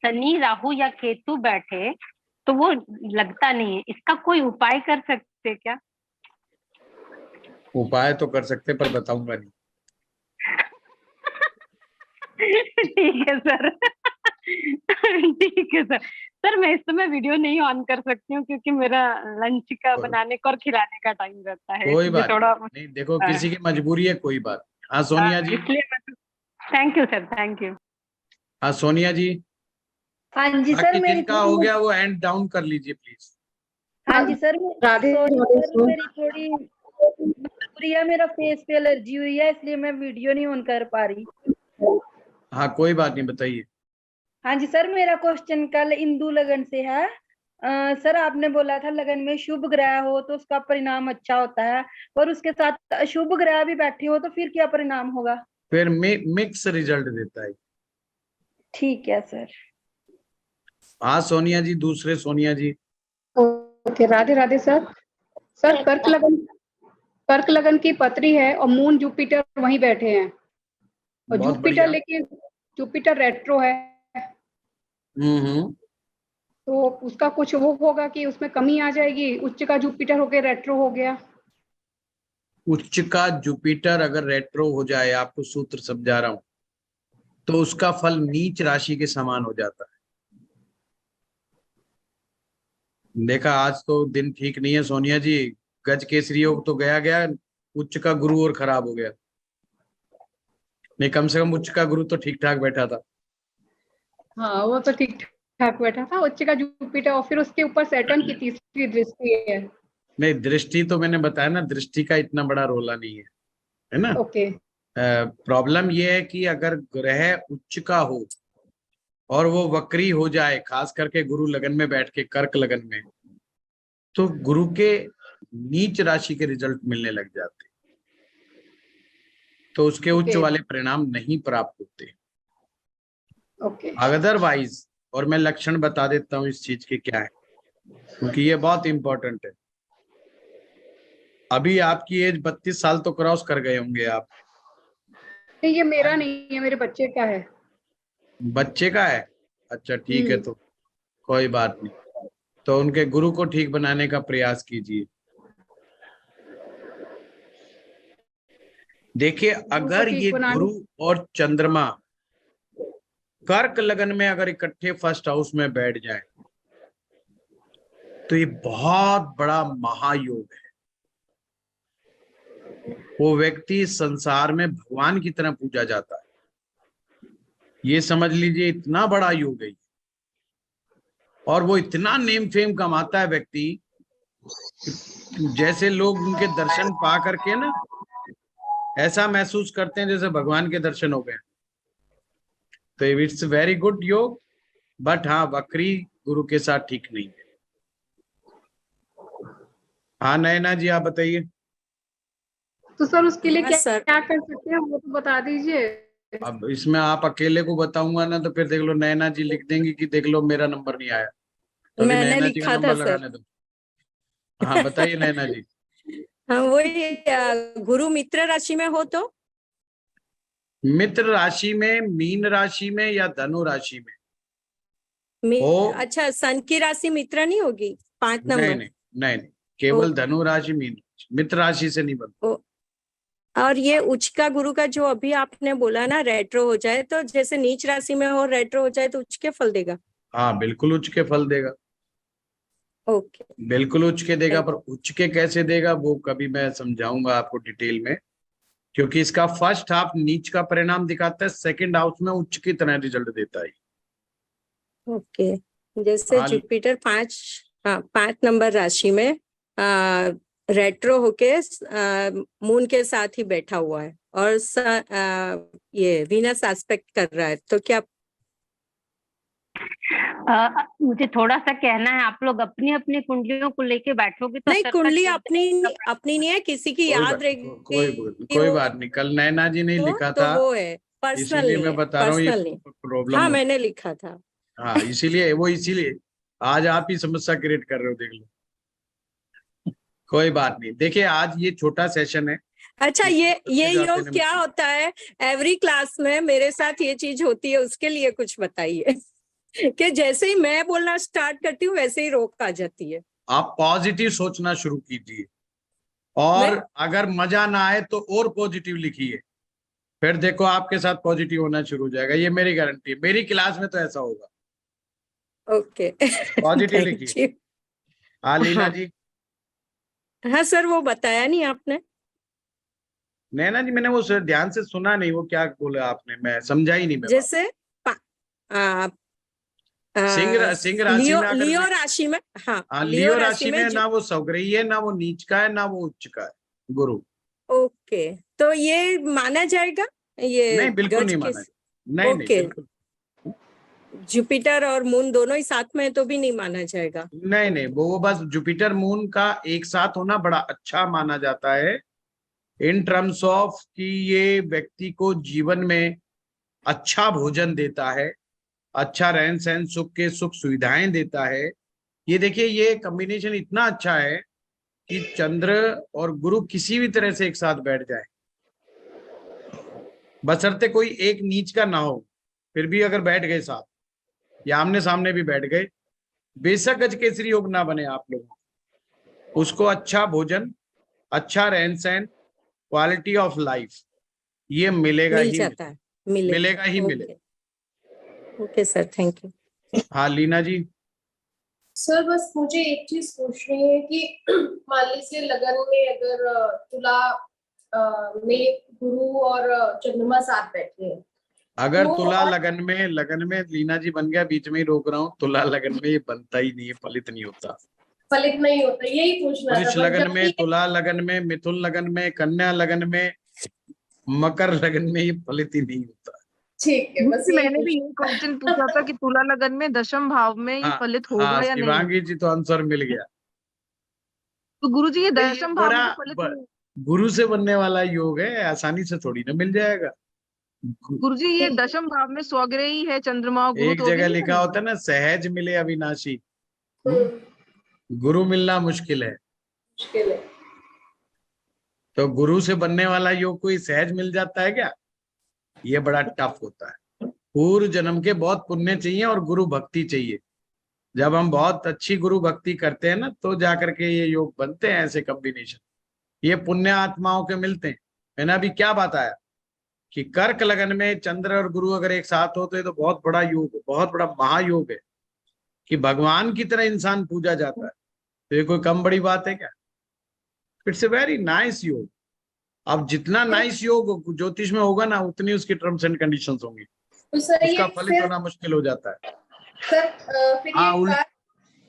शनि राहु या केतु बैठे तो वो लगता नहीं है, इसका कोई उपाय कर सकते क्या? उपाय तो कर सकते पर बताऊंगा नहीं। ठीक है सर। ठीक है सर। सर मैं इस समय वीडियो नहीं ऑन कर सकती हूँ क्योंकि मेरा लंच का बनाने का और खिलाने का टाइम रहता है, कोई बात थोड़ा नहीं, देखो किसी की मजबूरी है, कोई बात। हाँ सोनिया जी। इसलिए thank you sir, thank you. हाँ सोनिया जी। हाँ जी सर, जिनका हो गया वो हैंड डाउन कर लीजिए प्लीज। हाँ जी सर, सर मेरी थोड़ी मजबूरी है, मेरा फेस पे एलर्जी हुई है इसलिए मैं वीडियो नहीं ऑन कर पा रही। हाँ कोई बात नहीं, बताइए। हाँ जी सर, मेरा क्वेश्चन कल इंदु लगन से है। सर आपने बोला था लगन में शुभ ग्रह हो तो उसका परिणाम अच्छा होता है, और उसके साथ अशुभ ग्रह भी बैठे हो तो फिर क्या परिणाम होगा? फिर मिक्स रिजल्ट देता है। ठीक है सर। हाँ सोनिया जी, दूसरे Sonia ji. Okay, Radhe Radhe sir. Sir कर्क लगन की पत्री है और मून जुपिटर वहीं बैठे हैं, और बहुत जुपिटर बढ़िया। लेकिन जुपिटर रेट्रो है, तो उसका कुछ वो होगा कि उसमें कमी आ जाएगी? उच्च का जुपिटर होके रेट्रो हो गया। उच्च का जुपिटर अगर रेट्रो हो जाए, आपको सूत्र समझा रहा हूं, तो उसका फल नीच राशि के समान हो जाता है। देखा, आज तो दिन ठीक नहीं है सोनिया जी। गज केसरी योग तो गया गया, उच्च का गुरु और खराब हो गया। नहीं, कम से कम उच्च का गुरु तो ठीक ठाक बैठा था। हाँ वो तो ठीक ठाक बैठा था, उच्च का जुपिटर, और फिर उसके ऊपर सैटर्न की तीसरी दृष्टि है। नहीं, दृष्टि तो मैंने बताया ना, दृष्टि का इतना बड़ा रोला नहीं है, है ना। ओके। प्रॉब्लम ये है कि अगर ग्रह उच्च का हो और वो वक्री हो जाए, खास करके गुरु लगन में बैठ के, कर्क लगन में, तो गुरु के नीच राशि के रिजल्ट मिलने लग जाते, तो उसके उच्च वाले परिणाम नहीं प्राप्त होते। ओके। अदरवाइज, और मैं लक्षण बता देता हूँ इस चीज के क्या है, क्योंकि ये बहुत इंपॉर्टेंट है। अभी आपकी एज 32 साल तो क्रॉस कर गए होंगे आप। नहीं, ये मेरा नहीं है, मेरे बच्चे का है। बच्चे का है? अच्छा ठीक है, तो कोई बात नहीं। तो उनके गुरु को ठीक बनाने का प्रयास कीजिए। देखिए, अगर ये गुरु और चंद्रमा कर्क लगन में अगर इकट्ठे फर्स्ट हाउस में बैठ जाए, तो ये बहुत बड़ा महायोग है। वो व्यक्ति संसार में भगवान की तरह पूजा जाता है। ये समझ लीजिए, इतना बड़ा योग है, और वो इतना नेम फेम कमाता है व्यक्ति, जैसे लोग उनके दर्शन पा करके ना ऐसा महसूस करते हैं जैसे भगवान के दर्शन हो गए। तो इट्स वेरी गुड योग, बट हाँ, वक्री गुरु के साथ ठीक नहीं है। हाँ नैना जी, आप बताइए। तो सर उसके लिए क्या कर सकते हैं, वो तो बता दीजिए। अब इसमें आप अकेले को बताऊंगा ना तो फिर देख लो नैना जी लिख देंगी कि देख लो मेरा नंबर नहीं आया, तो मैंने नैना जी का लिखा नंबर था लगाने दो। हाँ बताइए नैना जी। हाँ वही, गुरु मित्र राशि में हो तो? मित्र राशि में, मीन राशि में या धनु राशि में हो? अच्छा, सन की राशि मित्र नहीं होगी? 5 नंबर? नहीं, केवल धनु राशि, मीन राशि, मित्र राशि से नहीं बनता। और ये उच्च का गुरु का जो अभी आपने बोला ना, रेट्रो हो जाए तो जैसे नीच राशि में हो, रेट्रो हो जाए तो उच्च के फल देगा? हाँ बिल्कुल उच्च के फल देगा। ओके, बिल्कुल उच्च के देगा, पर उच्च के कैसे देगा वो कभी मैं समझाऊंगा आपको डिटेल में, क्योंकि इसका फर्स्ट हाफ नीच का परिणाम दिखाता है, सेकंड हाउस में उच्च की तरह रिजल्ट देता है। ओके, जैसे जुपिटर 5 नंबर राशि में रेट्रो होके मून के साथ ही बैठा हुआ है, और ये वीनस एस्पेक्ट कर रहा है, तो क्या? मुझे थोड़ा सा कहना है, आप लोग अपनी अपनी कुंडलियों को लेके बैठोगे तो नहीं, कुंडली अपनी नहीं है, किसी की याद रहेगी। कोई बात नहीं, कल नैना जी ने लिखा था, वो है पर्सनल, इसीलिए मैं बता रहा हूँ ये प्रॉब्लम। हाँ मैंने लिखा था। हाँ इसीलिए आज आप ही समस्या क्रिएट कर रहे हो, देख लो। कोई बात नहीं, देखिए आज ये छोटा सेशन है। अच्छा, ये योग क्या होता है? एवरी क्लास में मेरे साथ ये चीज होती है, उसके लिए कुछ बताइए। कि जैसे ही मैं बोलना स्टार्ट करती हूँ वैसे ही रोक आ जाती है। आप पॉजिटिव सोचना शुरू कीजिए, और अगर मजा ना आए तो और पॉजिटिव लिखिए, फिर देखो आपके साथ पॉजिटिव होना शुरू हो जाएगा। ये मेरी गारंटी है, मेरी क्लास में तो ऐसा होगा। ओके, पॉजिटिव लिखिए। हाँ लीना जी। हाँ सर, वो बताया नहीं आपने। नैना जी मैंने वो ध्यान से सुना नहीं, वो क्या बोला आपने, मैं समझा ही नहीं। जैसे सिंह राशि में, लियो राशि में, हाँ लियो राशि में ना वो सौग्रही है, ना वो नीच का है, ना वो उच्च का है गुरु। ओके, तो ये माना जाएगा? ये नहीं, बिल्कुल नहीं माना, नहीं नहीं ओके। बिल्कुल जुपिटर और मून दोनों ही साथ में है तो भी नहीं माना जाएगा। नहीं नहीं, वो बस जुपिटर मून का एक साथ होना बड़ा अच्छा माना जाता है इन टर्म्स ऑफ कि ये व्यक्ति को जीवन में अच्छा भोजन देता है, अच्छा रहन सहन, सुख के सुख सुविधाएं देता है। ये देखिए ये कॉम्बिनेशन इतना अच्छा है कि चंद्र और गुरु किसी भी तरह से एक साथ बैठ जाए, बशर्ते कोई एक नीच का ना हो, फिर भी अगर बैठ गए साथ या आमने सामने भी बैठ गए, बेशक गज केसरी योग ना बने आप लोगों को, उसको अच्छा भोजन, अच्छा रहन सहन, क्वालिटी ऑफ लाइफ ये मिलेगा मिल ही जाता है, मिलेगा ही मिलेगा। Okay sir, thank you. हाँ लीना जी। सर बस मुझे एक चीज पूछनी है कि मान लीजिए लगन में अगर तुला में गुरु और चंद्रमा साथ बैठे हैं, अगर तो तुला और- लगन में लीना जी बन गया, बीच में ही रोक रहा हूँ, तुला लगन में ये बनता ही नहीं है, फलित नहीं होता। फलित नहीं होता, यही पूछना था। वृष बस लगन जब में, भी- तुला लगन में, मिथुन लगन में, कन्या लगन में, मकर लगन में ये फलित ही नहीं होता। ठीक है, बस यही मैंने भी ये क्वेश्चन पूछा था कि तुला लगन में दशम भाव में ये हाँ, फलित होगा हाँ या नहीं। शिवांगी जी तो आंसर मिल गया। तो गुरुजी ये तो ये दशम भाव बड़ा में फलित नहीं- गुरु से बनने वाला योग है, आसानी से थोड़ी ना मिल जाएगा। गुरुजी ये दशम भाव में स्वग्रही है चंद्रमा और गुरु एक तो भी जगह नहीं लिखा है। होता है ना, सहज मिले अविनाशी, गुरु मिलना मुश्किल है। मुश्किल है। तो गुरु से बनने वाला योग कोई सहज मिल जाता है क्या? ये बड़ा टफ होता है। पूर्व जन्म के बहुत पुण्य चाहिए और गुरु भक्ति चाहिए। जब हम बहुत अच्छी गुरु भक्ति करते हैं ना, तो जाकर के ये योग बनते हैं, ऐसे कॉम्बिनेशन ये पुण्य आत्माओं के मिलते हैं। मैंने अभी क्या बताया कि कर्क लगन में चंद्र और गुरु अगर एक साथ हो तो ये तो बहुत बड़ा योग, बहुत बड़ा महायोग है कि भगवान की तरह इंसान पूजा जाता है। तो ये कोई कम बड़ी बात है क्या? इट्स ए वेरी नाइस योग। अब जितना नाइस योग ज्योतिष में होगा ना, उतनी उसकी टर्म्स एंड कंडीशंस होंगी, तो सर उसका ये फलित होना मुश्किल हो जाता है। सर फिर हाँ, ये उल्टे-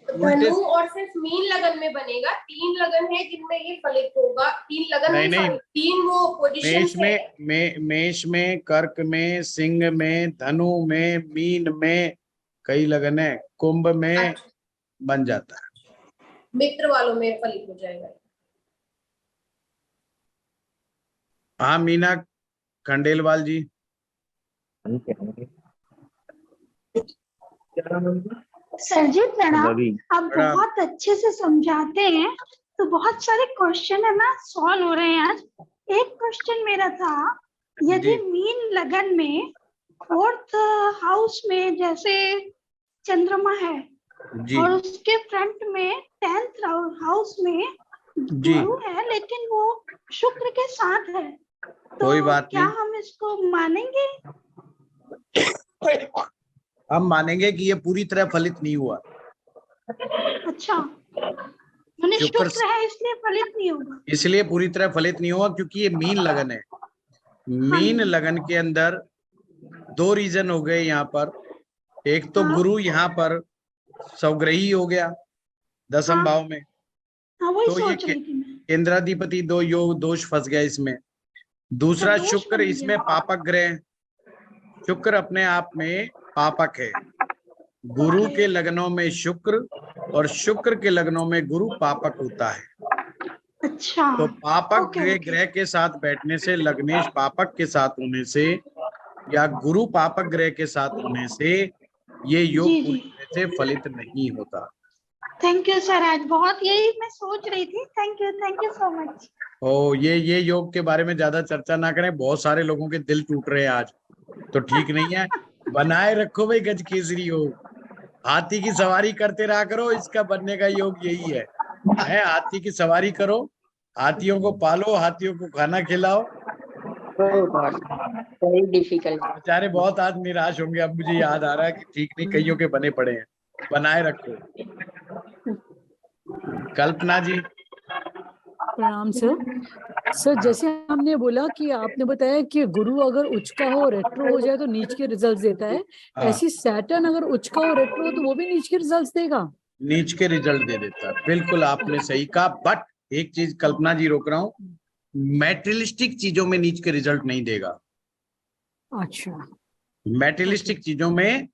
धनु और सिर्फ मीन लगन में बनेगा। 3 लगन है जिनमें ये फलित होगा। 3 लगन नहीं, नहीं, नहीं। sorry, 3 वो पोजीशन मेष में, कर्क में, सिंह में, धनु में, मीन में, कई लगन है, कुंभ में बन जाता है। मित्र वालों में फलित हो जाएगा। हाँ मीना खंडेलवाल जी। सर जी प्रणाम। आप प्रणाम। बहुत अच्छे से समझाते हैं, तो बहुत सारे क्वेश्चन है ना सॉल्व हो रहे हैं आज। एक क्वेश्चन मेरा था, यदि मीन लगन में 4th हाउस में जैसे चंद्रमा है जी और उसके फ्रंट में 10th हाउस में जी गुरु है, लेकिन वो शुक्र के साथ है, तो कोई बात क्या नहीं, हम इसको मानेंगे? हम मानेंगे कि ये पूरी तरह फलित नहीं हुआ। अच्छा, मैंने शुक्र शुक्र है इसलिए फलित नहीं होगा। इसलिए पूरी तरह फलित नहीं हुआ क्योंकि ये मीन लगन है। मीन लगन के अंदर 2 रीजन हो गए यहाँ पर। एक तो गुरु यहाँ पर स्वग्रही हो गया दशम भाव में, हाँ वही तो ये सोच रही थी मैं। केंद्राधिपति 2 योग दोष फंस गया इसमें। दूसरा दोष शुक्र बन इसमें गया। पापक ग्रह, शुक्र अपने आप में पापक है। गुरु के लग्नों में शुक्र और शुक्र के लग्नों में गुरु पापक होता है। अच्छा, तो पापक ओके, ग्रह के साथ बैठने से, लग्नेश पापक के साथ होने से या गुरु पापक ग्रह के साथ होने से ये योग जी, पूरी जी। तरह से फलित नहीं होता। थैंक यू सर, आज बहुत यही मैं सोच रही थी। Thank you so much. ओ ये योग के बारे में ज्यादा चर्चा ना करें, बहुत सारे लोगों के दिल टूट रहे हैं आज, तो ठीक नहीं है। बनाए रखो भाई गज केसरी योग, हाथी की सवारी करते रहा करो, इसका बनने का योग यही है। हाथी की सवारी करो, हाथियों को पालो, हाथियों को खाना खिलाओ। Very difficult. बेचारे बहुत आज निराश होंगे। अब मुझे याद आ रहा है कि ठीक नहीं, कईयों के बने पड़े हैं। बनाए रखो। कल्पना जी। प्रणाम सर। सर जैसे हमने बोला कि आपने बताया कि गुरु अगर उच्च का हो, रेट्रो हो जाए तो नीच के रिजल्ट देता है, ऐसी सैटर्न अगर उच्च का हो, रेट्रो हो तो वो भी नीच के रिजल्ट देगा? नीच के रिजल्ट दे देता है, बिल्कुल आपने सही कहा। बट एक चीज कल्पना जी रोक रहा हूँ, मैटेरियलिस्टिक चीजों में नीच के रिजल्ट नहीं देगा। अच्छा। मेटेरियलिस्टिक चीजों में,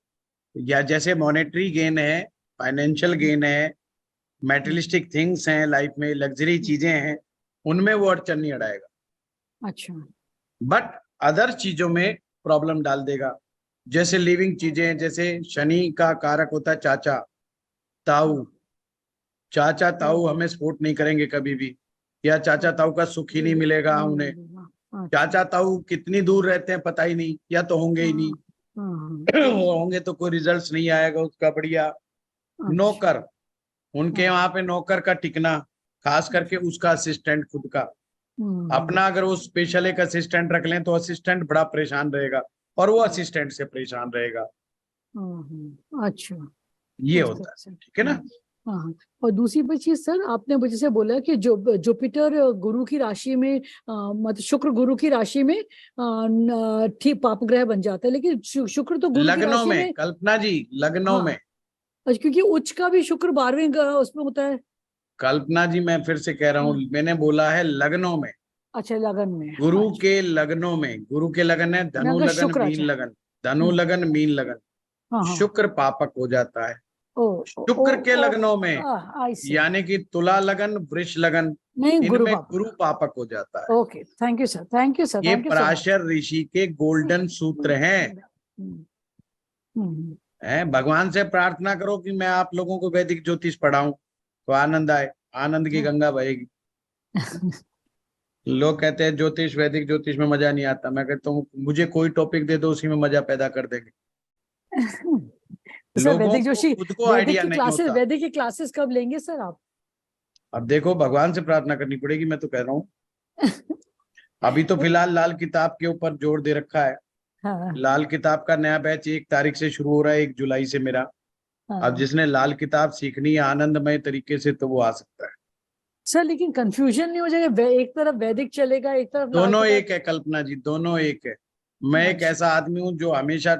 या जैसे मॉनेटरी गेन है, फाइनेंशियल गेन है, मेटेरियलिस्टिक थिंग्स हैं लाइफ में, लग्जरी चीजें हैं, उनमें वो अड़चन नहीं अड़ाएगा। अच्छा। बट अदर चीजों में प्रॉब्लम डाल देगा। जैसे लिविंग चीजें, जैसे शनि का कारक होता है चाचा ताऊ, चाचा ताऊ हमें सपोर्ट नहीं करेंगे कभी भी, या चाचा ताऊ का सुख ही नहीं मिलेगा उन्हें। चाचा ताऊ कितनी दूर रहते हैं पता ही नहीं, या तो होंगे ही नहीं, होंगे तो कोई रिजल्ट्स नहीं आएगा उसका बढ़िया। नौकर, उनके वहां पे नौकर का टिकना, खास करके उसका असिस्टेंट खुद का अपना, अगर वो स्पेशल एक असिस्टेंट रख लें तो असिस्टेंट बड़ा परेशान रहेगा और वो असिस्टेंट से परेशान रहेगा। अच्छा, ये होता है, ठीक है ना। हाँ। और दूसरी बात चीज सर, आपने मुझे से बोला कि जुपिटर गुरु की राशि में, मतलब शुक्र गुरु की राशि में ठीक पाप ग्रह बन जाता है, लेकिन शुक्र तो गुरु की लग्नों राशि में, कल्पना जी लग्नों में, क्योंकि उच्च का भी शुक्र 12वें उसमें होता है। कल्पना जी मैं फिर से कह रहा हूँ, मैंने बोला है लग्नों में। अच्छा, लगन में, गुरु के लगनों में, गुरु के लगन है धनु लगन, मीन लगन, धनु लगन, मीन लगन, शुक्र पापक हो जाता है। शुक्र के लगनों में, यानी कि तुला लगन, वृष लगन, इनमें गुरु पापक हो जाता है। Okay, thank you sir, thank you sir. ये पराशर ऋषि के गोल्डन सूत्र हैं। भगवान से प्रार्थना करो कि मैं आप लोगों को वैदिक ज्योतिष पढ़ाऊं तो आनंद आए, आनंद की गंगा बहेगी। लोग कहते हैं ज्योतिष, वैदिक ज्योतिष में मजा नहीं आता। मैं कहता हूँ मुझे कोई टॉपिक दे दो, उसी में मजा पैदा कर देंगे। सर वैदिक जोशी, खुद को आइडिया नहीं होता। वैदिक की क्लासेस कब लेंगे सर आप? अब देखो, भगवान से प्रार्थना करनी पड़ेगी, मैं तो कह रहा हूँ। अभी तो फिलहाल लाल किताब के ऊपर जोर दे रखा है। लाल किताब का नया बैच 1 तारीख से शुरू हो रहा है, 1 जुलाई से मेरा। अब जिसने लाल किताब सीखनी है आनंदमय तरीके से, तो वो आ सकता है। सर लेकिन कंफ्यूजन नहीं हो जाएगा? एक तरफ वैदिक चलेगा, एक तरफ दोनों एक है कल्पना जी, दोनों एक है। मैं एक ऐसा आदमी हूँ जो हमेशा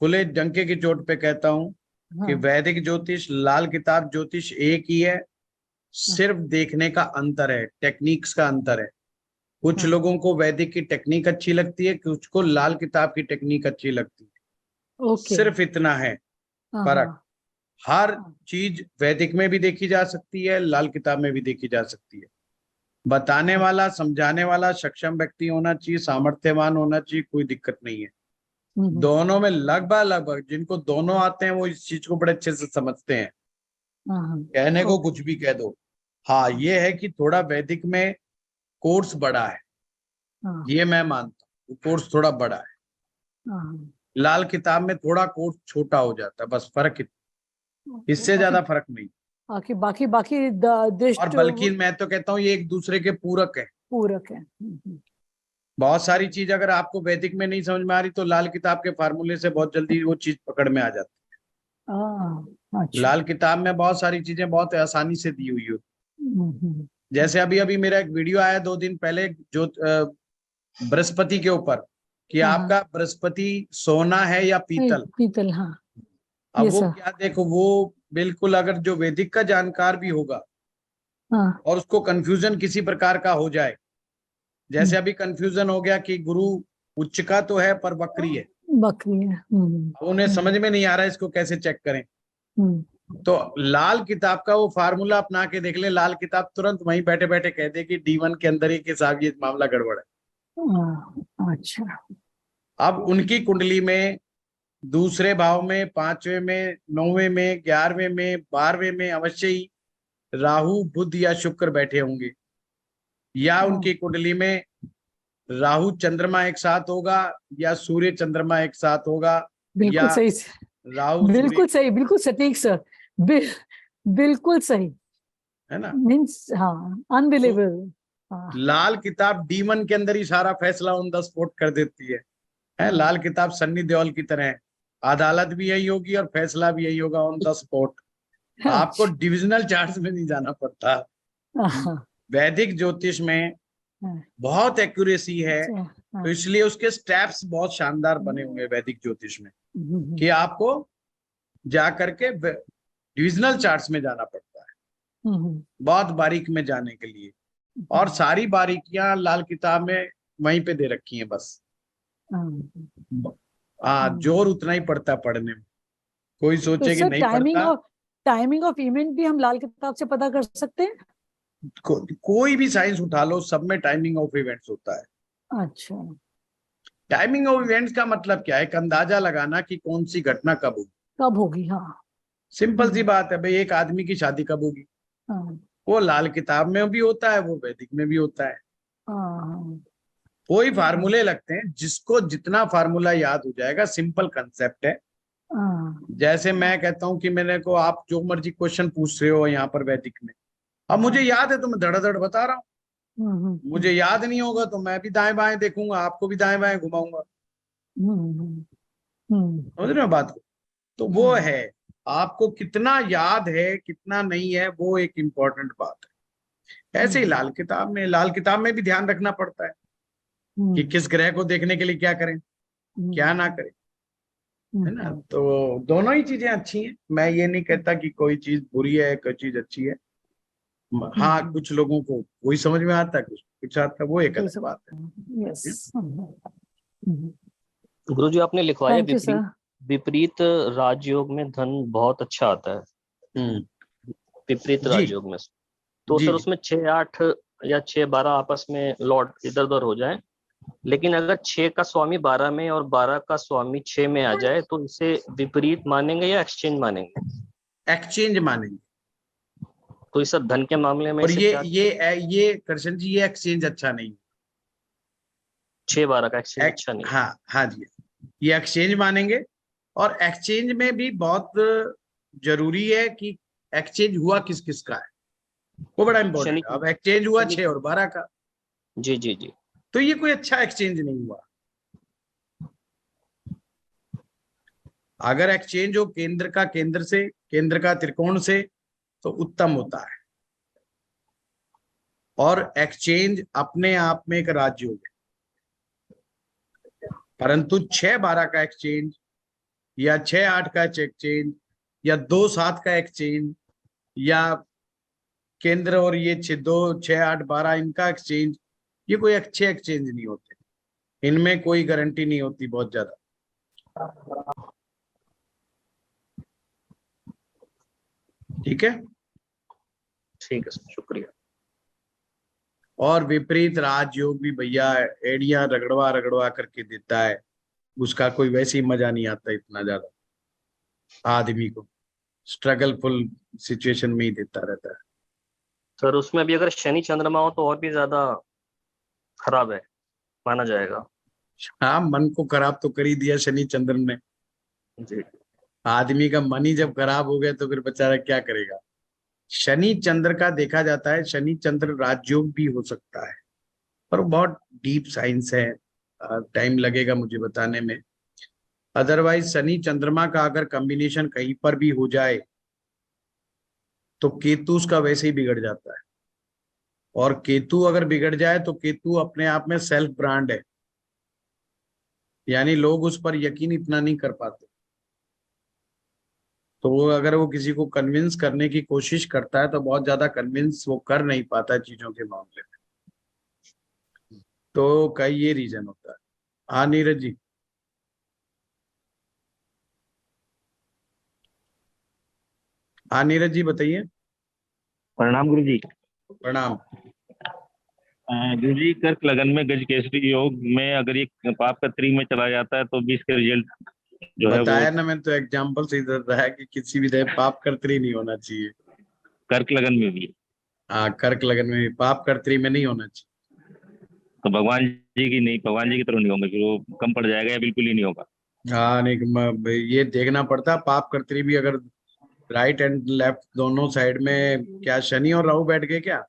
खुले डंके की चोट पे कहता हूँ कि वैदिक ज्योतिष, लाल किताब ज्योतिष एक ही है, सिर्फ देखने का अंतर है, टेक्निक्स का अंतर है। कुछ लोगों को वैदिक की टेक्निक अच्छी लगती है, कुछ को लाल किताब की टेक्निक अच्छी लगती है। सिर्फ इतना है फर्क। हर चीज वैदिक में भी देखी जा सकती है, लाल किताब में भी देखी जा सकती है। बताने वाला, समझाने वाला सक्षम व्यक्ति होना चाहिए, सामर्थ्यवान होना चाहिए, कोई दिक्कत नहीं है। दोनों में लगभग जिनको दोनों आते हैं वो इस चीज को बड़े अच्छे से समझते हैं। कहने को कुछ भी कह दो। हाँ, ये है कि थोड़ा वैदिक में कोर्स बड़ा है, ये मैं मानता हूँ, कोर्स थोड़ा बड़ा है। लाल किताब में थोड़ा कोर्स छोटा हो जाता है, बस फर्क इतना, इससे ज्यादा फर्क नहीं। बाकी और बल्कि मैं तो कहता हूँ ये एक दूसरे के पूरक है। बहुत सारी चीज अगर आपको वैदिक में नहीं समझ में आ रही तो लाल किताब के फार्मूले से बहुत जल्दी वो चीज पकड़ में आ जाती है। अच्छा। लाल किताब में बहुत सारी चीजें बहुत आसानी से दी हुई होती। जैसे अभी मेरा एक वीडियो आया 2 दिन पहले, जो बृहस्पति के ऊपर, कि आपका बृहस्पति सोना है या पीतल। पीतल, हाँ। अब वो क्या, देखो वो बिल्कुल, अगर जो वैदिक का जानकार भी होगा और उसको कंफ्यूजन किसी प्रकार का हो जाए, जैसे अभी कंफ्यूजन हो गया कि गुरु उच्च का तो है पर वक्री है, उन्हें समझ में नहीं आ रहा है इसको कैसे चेक करें। तो लाल किताब का वो फार्मूला अपना के देख ले, लाल किताब तुरंत वहीं बैठे बैठे कह दे कि D1 के अंदर ही के साथ ये मामला गड़बड़ है। अच्छा। अब उनकी कुंडली में दूसरे भाव में, 5वें में, 9वें में, 11वें में, 12वें में अवश्य ही राहु, बुध या शुक्र बैठे होंगे, या उनकी कुंडली में राहु चंद्रमा एक साथ होगा, या सूर्य चंद्रमा एक साथ होगा। बिल्कुल सही, राहु, बिल्कुल सही, बिल्कुल सटीक सर, बिल्कुल सही है ना। मीन्स हाँ, अनबिलीवेबल। लाल किताब D1 के अंदर ही सारा फैसला ऑन द स्पॉट कर देती है। लाल किताब सन्नी देओल की तरह है, अदालत भी यही होगी और फैसला भी यही होगा ऑन द स्पॉट। आपको डिविजनल चार्ट्स में नहीं जाना पड़ता। वैदिक ज्योतिष में बहुत एक्यूरेसी है, तो इसलिए उसके स्टेप्स बहुत शानदार बने हुए हैं वैदिक ज्योतिष में, कि आपको जाकर के डिविजनल चार्ट्स में जाना पड़ता है बहुत बारीक में जाने के लिए, और सारी बारीकियां लाल किताब में वहीं पे दे रखी हैं बस। जोर उतना ही पड़ता है पढ़ने में। कोई तो सोचे कि सर नहीं पढ़ता, टाइमिंग ऑफ इवेंट भी हम लाल किताब से पता कर सकते हैं? कोई भी साइंस उठा लो, सब में टाइमिंग ऑफ इवेंट्स होता है। अच्छा, टाइमिंग ऑफ इवेंट्स का मतलब क्या है? एक अंदाजा लगाना कि कौन सी घटना कब होगी। कब होगी, हाँ। सिंपल सी बात है भाई, एक आदमी की शादी कब होगी, हाँ, वो लाल किताब में भी होता है, वो वैदिक में भी होता है। हाँ, कोई फार्मूले लगते हैं, जिसको जितना फार्मूला याद हो जाएगा, सिंपल कंसेप्ट है। हाँ, जैसे मैं कहता हूं कि मैंने को आप जो मर्जी क्वेश्चन पूछ रहे हो यहाँ पर वैदिक में, अब मुझे याद है तो मैं धड़ाधड़ बता रहा हूँ। मुझे याद नहीं होगा तो मैं भी दाएं बाएं देखूंगा, आपको भी दाएं बाएं घुमाऊंगा। समझ रहे हो बात को? तो वो है, आपको कितना याद है कितना नहीं है, वो एक इम्पोर्टेंट बात है। ऐसे ही लाल किताब में भी ध्यान रखना पड़ता है कि किस ग्रह को देखने के लिए क्या करें, क्या ना करें, है ना। तो दोनों ही चीजें अच्छी हैं, मैं ये नहीं कहता कि कोई चीज बुरी है कोई चीज अच्छी है। हाँ, कुछ लोगों को वही समझ में आता है, कुछ आता है, वो एक अलग बात है। यस। गुरुजी आपने लिखवाया थैंक यू सर। विपरीत राजयोग में धन बहुत अच्छा आता है। विपरीत राजयोग में तो सर उसमें 6-8 या 6-12 आपस में लॉर्ड इधर उधर हो जाए, लेकिन अगर 6 का स्वामी 12 में और 12 का स्वामी 6 में आ जाए तो इसे विपरीत मानेंगे या एक्सचेंज मानेंगे? एक्सचेंज मानेंगे। तो इस धन के मामले में और ये कृष्ण जी, ये एक्सचेंज अच्छा नहीं, 6-12 का एक्सचेंज अच्छा नहीं। हाँ जी, ये एक्सचेंज मानेंगे। और एक्सचेंज में भी बहुत जरूरी है कि एक्सचेंज हुआ किस किस का है, वो बड़ा इंपॉर्टेंट है। अब एक्सचेंज हुआ 6 और 12 का, जी जी जी, तो ये कोई अच्छा एक्सचेंज नहीं हुआ। अगर एक्सचेंज हो केंद्र का केंद्र से, केंद्र का त्रिकोण से, तो उत्तम होता है। और एक्सचेंज अपने आप में एक राजयोग है, परंतु 6-12 का एक्सचेंज या 6-8 का एक्सचेंज या 2-7 का एक्सचेंज या केंद्र और ये 2-6-8-12 इनका एक्सचेंज, ये कोई अच्छे एक्सचेंज नहीं होते, इनमें कोई गारंटी नहीं होती बहुत ज्यादा। ठीक है, ठीक है सर, शुक्रिया। और विपरीत राजयोग भी भैया एड़ियां रगड़वा रगड़वा करके देता है, उसका कोई वैसे ही मजा नहीं आता इतना ज्यादा, आदमी को स्ट्रगलफुल सिचुएशन में ही देता रहता है। सर उसमें भी अगर शनि चंद्रमा हो तो और भी ज्यादा खराब है माना जाएगा। हाँ, मन को खराब तो कर ही दिया शनि चंद्र ने जी। आदमी का मन ही जब खराब हो गया तो फिर बेचारा क्या करेगा। शनि चंद्र का देखा जाता है, शनि चंद्र राजयोग भी हो सकता है, पर बहुत डीप साइंस है, टाइम लगेगा मुझे बताने में। अदरवाइज शनि चंद्रमा का अगर कॉम्बिनेशन कहीं पर भी हो जाए तो केतु उसका वैसे ही बिगड़ जाता है। और केतु अगर बिगड़ जाए तो केतु अपने आप में सेल्फ ब्रांड है, यानी लोग उस पर यकीन इतना नहीं कर पाते। तो वो अगर वो किसी को कन्विंस करने की कोशिश करता है तो बहुत ज्यादा कन्विंस वो कर नहीं पाता चीजों के मामले में। तो कई ये रीजन होता है। हाँ नीरज जी। हाँ नीरज जी बताइए। प्रणाम गुरु जी। प्रणाम। गुरु जी, कर्क लगन में गजकेसरी योग में अगर ये पाप का 3 में चला जाता है तो 20 का रिजल्ट जो है बताया वो ना, मैं तो एग्जाम्पल से इधर रहा है कि किसी भी तरह पाप कर्त्री नहीं होना चाहिए। कर्क लगन में भी? हाँ, कर्क लगन में भी पाप कर्त्री में नहीं होना चाहिए। तो भगवान जी की नहीं, भगवान जी की तरह नहीं होगा, फिर वो कम पड़ जाएगा या बिल्कुल ही नहीं होगा? हाँ नहीं, ये देखना पड़ता पाप कर्त्री भी अगर राइट एंड लेफ्ट दोनों साइड में, क्या शनि और राहु बैठ गए क्या?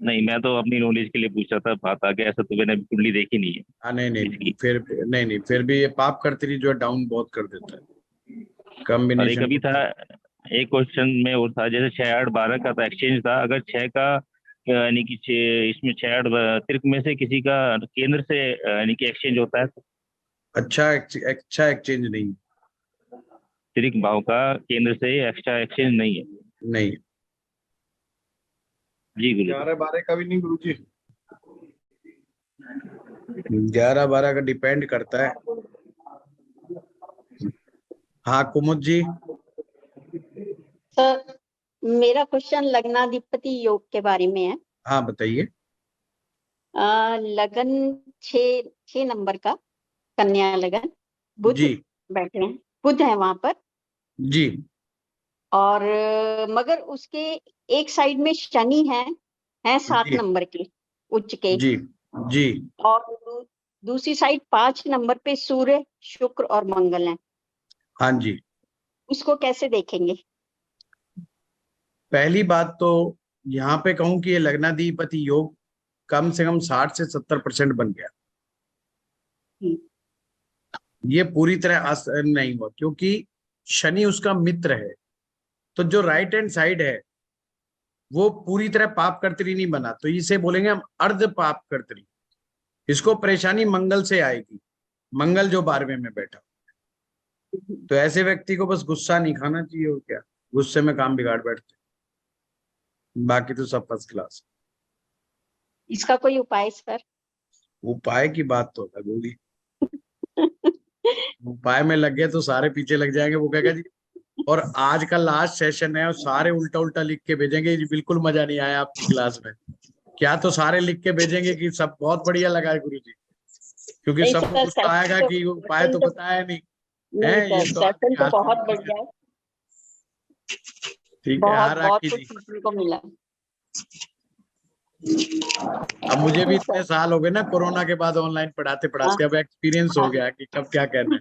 नहीं, मैं तो अपनी नॉलेज के लिए पूछा था, बात आगे ऐसा तो मैंने कुंडली देखी नहीं है। हाँ नहीं, फिर भी ये पाप कर्त्री जो है डाउन बहुत कर देता है और एक कॉम्बिनेशन। अभी था, एक क्वेश्चन में और था, जैसे 6-8-12 का तो एक्सचेंज था, अगर 6 का यानी कि इसमें 6-8 त्रिक में से किसी का केंद्र से यानी कि एक्सचेंज होता है तो अच्छा एक्सचेंज नहीं, त्रिक भाव का केंद्र से एक्स्ट्रा एक्सचेंज नहीं है? नहीं। जी गुरु। 11-12 का भी नहीं गुरु जी, 11-12 का डिपेंड करता है हाँ कुमुद जी। सर मेरा क्वेश्चन लग्नाधिपति योग के बारे में है। हाँ बताइए। लगन 6 नंबर का कन्या लगन, बुध जी बैठे हैं, बुध है वहां पर जी और मगर उसके एक साइड में शनि है 7 जी नंबर के उच्च के, जी जी और दूसरी साइड 5 नंबर पे सूर्य, शुक्र और मंगल है। हाँ जी। उसको कैसे देखेंगे? पहली बात तो यहाँ पे कहूं कि ये लग्नाधिपति योग कम से कम 60 से 70% बन गया। ये पूरी तरह असर नहीं हुआ क्योंकि शनि उसका मित्र है, तो जो राइट हैंड साइड है वो पूरी तरह पाप कर्तरी नहीं बना, तो इसे बोलेंगे हम अर्ध पाप कर्तरी। इसको परेशानी मंगल से आएगी, मंगल जो 12वें में बैठा। तो ऐसे व्यक्ति को बस गुस्सा नहीं खाना चाहिए, और क्या, गुस्से में काम बिगाड़ बैठते, बाकी तो सब फर्स्ट क्लास। इसका कोई उपाय सर? उपाय की बात तो अलग होगी। उपाय में लग गए तो सारे पीछे लग जाएंगे, वो कहेगा जी और आज का लास्ट सेशन है और सारे उल्टा उल्टा लिख के भेजेंगे जी बिल्कुल मजा नहीं आया आपकी क्लास में। क्या तो सारे लिख के भेजेंगे कि सब बहुत बढ़िया लगा है गुरुजी, क्योंकि सबको गुस्सा आएगा कि उपाय तो बताया नहीं है। ये तो बहुत बढ़िया है, ठीक है। हाँ बहुत राखी कुछ जी, सीखने को मिला। अब मुझे भी इतने साल हो गए ना कोरोना के बाद ऑनलाइन पढ़ाते पढ़ाते, अब एक्सपीरियंस हो गया कि कब क्या करना है।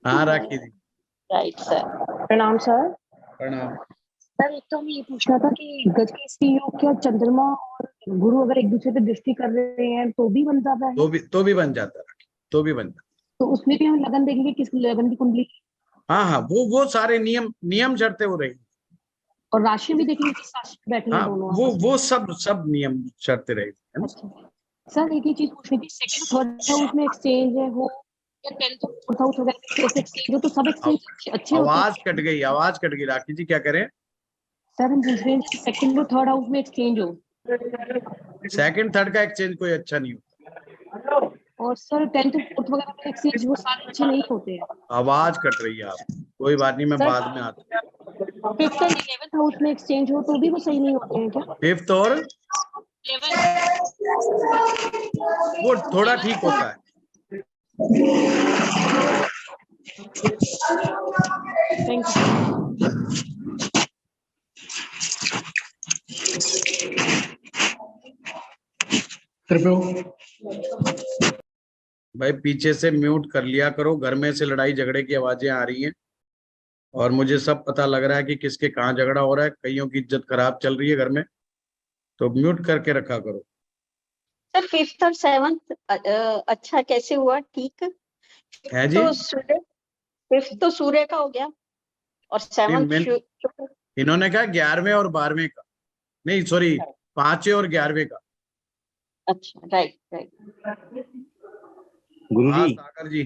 हाँ राखी जी। Right sir. प्रणाम सर। प्रणाम सर एक तो हमें ये पूछना था कि गजकेसरी योग क्या चंद्रमा और गुरु अगर एक दूसरे पे दृष्टि कर रहे हैं तो भी बन जाता है? तो भी बन जाता है, तो भी बन जाता। तो उसमें भी हम लगन देखेंगे, किस लगन की कुंडली? हाँ हाँ, वो सारे नियम शर्तें हो रही। और राशि भी देखेंगे किस राशि में बैठे हैं हाँ दोनों? वो सब नियम शर्तें रहेगी। अच्छा सर एक ही चीज पूछनी थी, सेकंड थर्ड हाउस में एक्सचेंज है हो या 10th फोर्थ हाउस वगैरह ऐसे एक्सचेंज हो तो सब एक्सचेंज अच्छे होते हैं? आवाज कट गई राखी जी, क्या करें? सर हम पूछ रहे हैं सेकंड और थर्ड हाउस में एक्सचेंज हो। सेकंड थर्ड का एक्सचेंज कोई अच्छा नहीं होता। और सर 10th फोर्थ वगैरह में एक्सचेंज वो सारे अच्छे नहीं होते हैं। आवाज कट रही है आप, कोई बात नहीं, मैं बाद में आता हूँ। 5th और 11th हाउस में एक्सचेंज हो तो भी वो सही नहीं होते हैं क्या? 5th और 11th वो थोड़ा ठीक होता है। Thank you. भाई पीछे से म्यूट कर लिया करो, घर में से लड़ाई झगड़े की आवाजें आ रही हैं और मुझे सब पता लग रहा है कि किसके कहाँ झगड़ा हो रहा है, कईयों की इज्जत खराब चल रही है घर में, तो म्यूट करके रखा करो। सर 5th और 7th अच्छा कैसे हुआ? ठीक है जी। तो सूर्य 5th तो सूर्य का हो गया और 7th इन्होंने कहा 11वें और 12वें का, नहीं सॉरी 5वें और 11वें का। अच्छा राइट। गुरुजी। सागर जी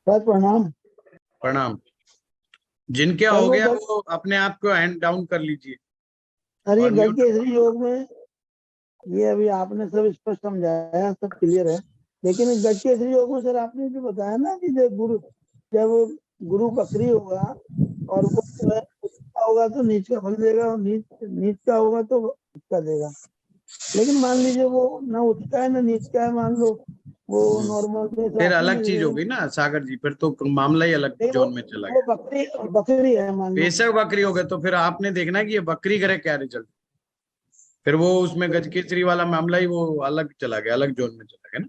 प्रणाम। प्रणाम। जिनके हो गया वो अपने आप को हैंड डाउन कर लीजिए। अरे गजकेसरी योग में ये अभी आपने सब स्पष्ट समझाया, सब क्लियर है, लेकिन गजकेसरी योग में सर आपने भी बताया ना कि जब गुरु बकरी होगा और वो अच्छा होगा तो नीच का फल देगा और नीच का होगा तो उसका देगा। लेकिन मान लीजिए वो ना उसका है ना नीच का है, मान लो वो नॉर्मल फिर अलग चीज होगी ना सागर जी, फिर तो मामला ही अलग जोन में चला गया। बकरी है मान लो, बेशक बकरी हो गए तो फिर आपने देखना है कि ये बकरी करे क्या रिजल्ट, फिर वो उसमें गजकेसरी वाला मामला ही वो अलग चला गया, अलग जोन में चला गया ना।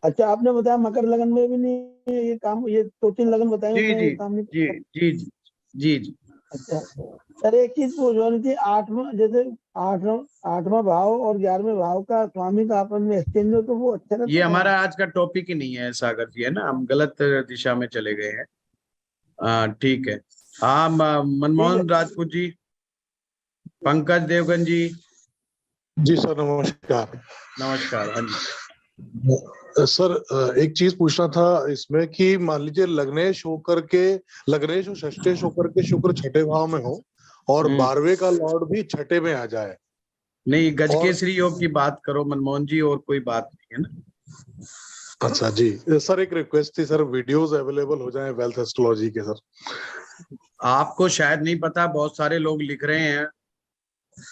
अच्छा आपने बताया मकर लगन में भी नहीं ये काम, ये 2-3 लगन बताए जी काम नहीं। जी जी जी जी जी। अच्छा सर एक चीज पूछवानी थी, 8वां भाव और 11वें भाव का स्वामी का आपस में एक्सचेंज हो तो वो अच्छा रहता है? ये हमारा आज का टॉपिक ही नहीं है सागर जी, है ना, हम गलत दिशा में चले गए हैं। ठीक है। हाँ मनमोहन राजपूत जी, पंकज देवगन जी। जी सर नमस्कार। नमस्कार। हाँ जी सर एक चीज पूछना था इसमें कि मान लीजिए लग्नेश और षष्ठेश होकर के शुक्र 6ठे भाव में हो और 12वें का लॉर्ड भी 6ठे में आ जाए। नहीं, गजकेसरी योग की बात करो मनमोहन जी, और कोई बात नहीं है ना। अच्छा जी सर, एक रिक्वेस्ट थी सर, वीडियोस अवेलेबल हो जाएं वेल्थ एस्ट्रोलॉजी के सर। आपको शायद नहीं पता, बहुत सारे लोग लिख रहे हैं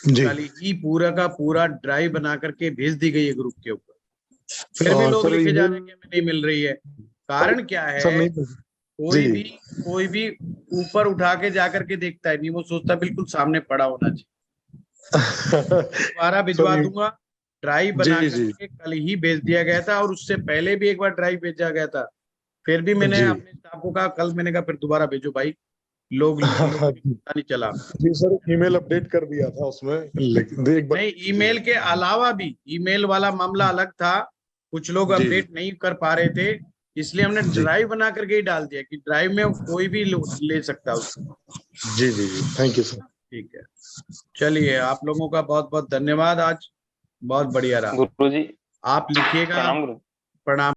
जी। कल ही पूरा का पूरा ड्राइव बना करके भेज दी गई है ग्रुप के ऊपर, फिर भी लोग सर लिखे जा email- रहे हैं कि हमें नहीं मिल रही है। कारण क्या है, सर नहीं कोई भी ऊपर उठा के जाकर के देखता है नहीं, वो सोचता बिल्कुल सामने पड़ा होना चाहिए। दोबारा भिजवा सर, दूंगा, ड्राइव बना जी, जी। करके कल ही भेज दिया गया था, और उससे पहले भी एक बार ड्राइव भेजा गया था, फिर भी मैंने जी। अपने स्टाफ को कहा, कल मैंने कहा फिर दोबारा भेजो भाई, लोगों को पता नहीं चला। जी सर, ईमेल अपडेट कर दिया था उसमें, लेकिन एक बार नहीं, ईमेल के अलावा भी ईमेल वाला मामला अलग था, कुछ लोग जी, अपडेट नहीं कर पा रहे थे, इसलिए हमने ड्राइव बना करके ही डाल दिया कि ड्राइव में कोई भी ले सकता है उसको। जी जी जी, थैंक यू सर। ठीक है, चलिए आप लोगों का बहुत बहुत धन्यवाद, आज बहुत बढ़िया रहा। गुरुजी आप लिखिएगा। प्रणाम गुरु। प्रणाम।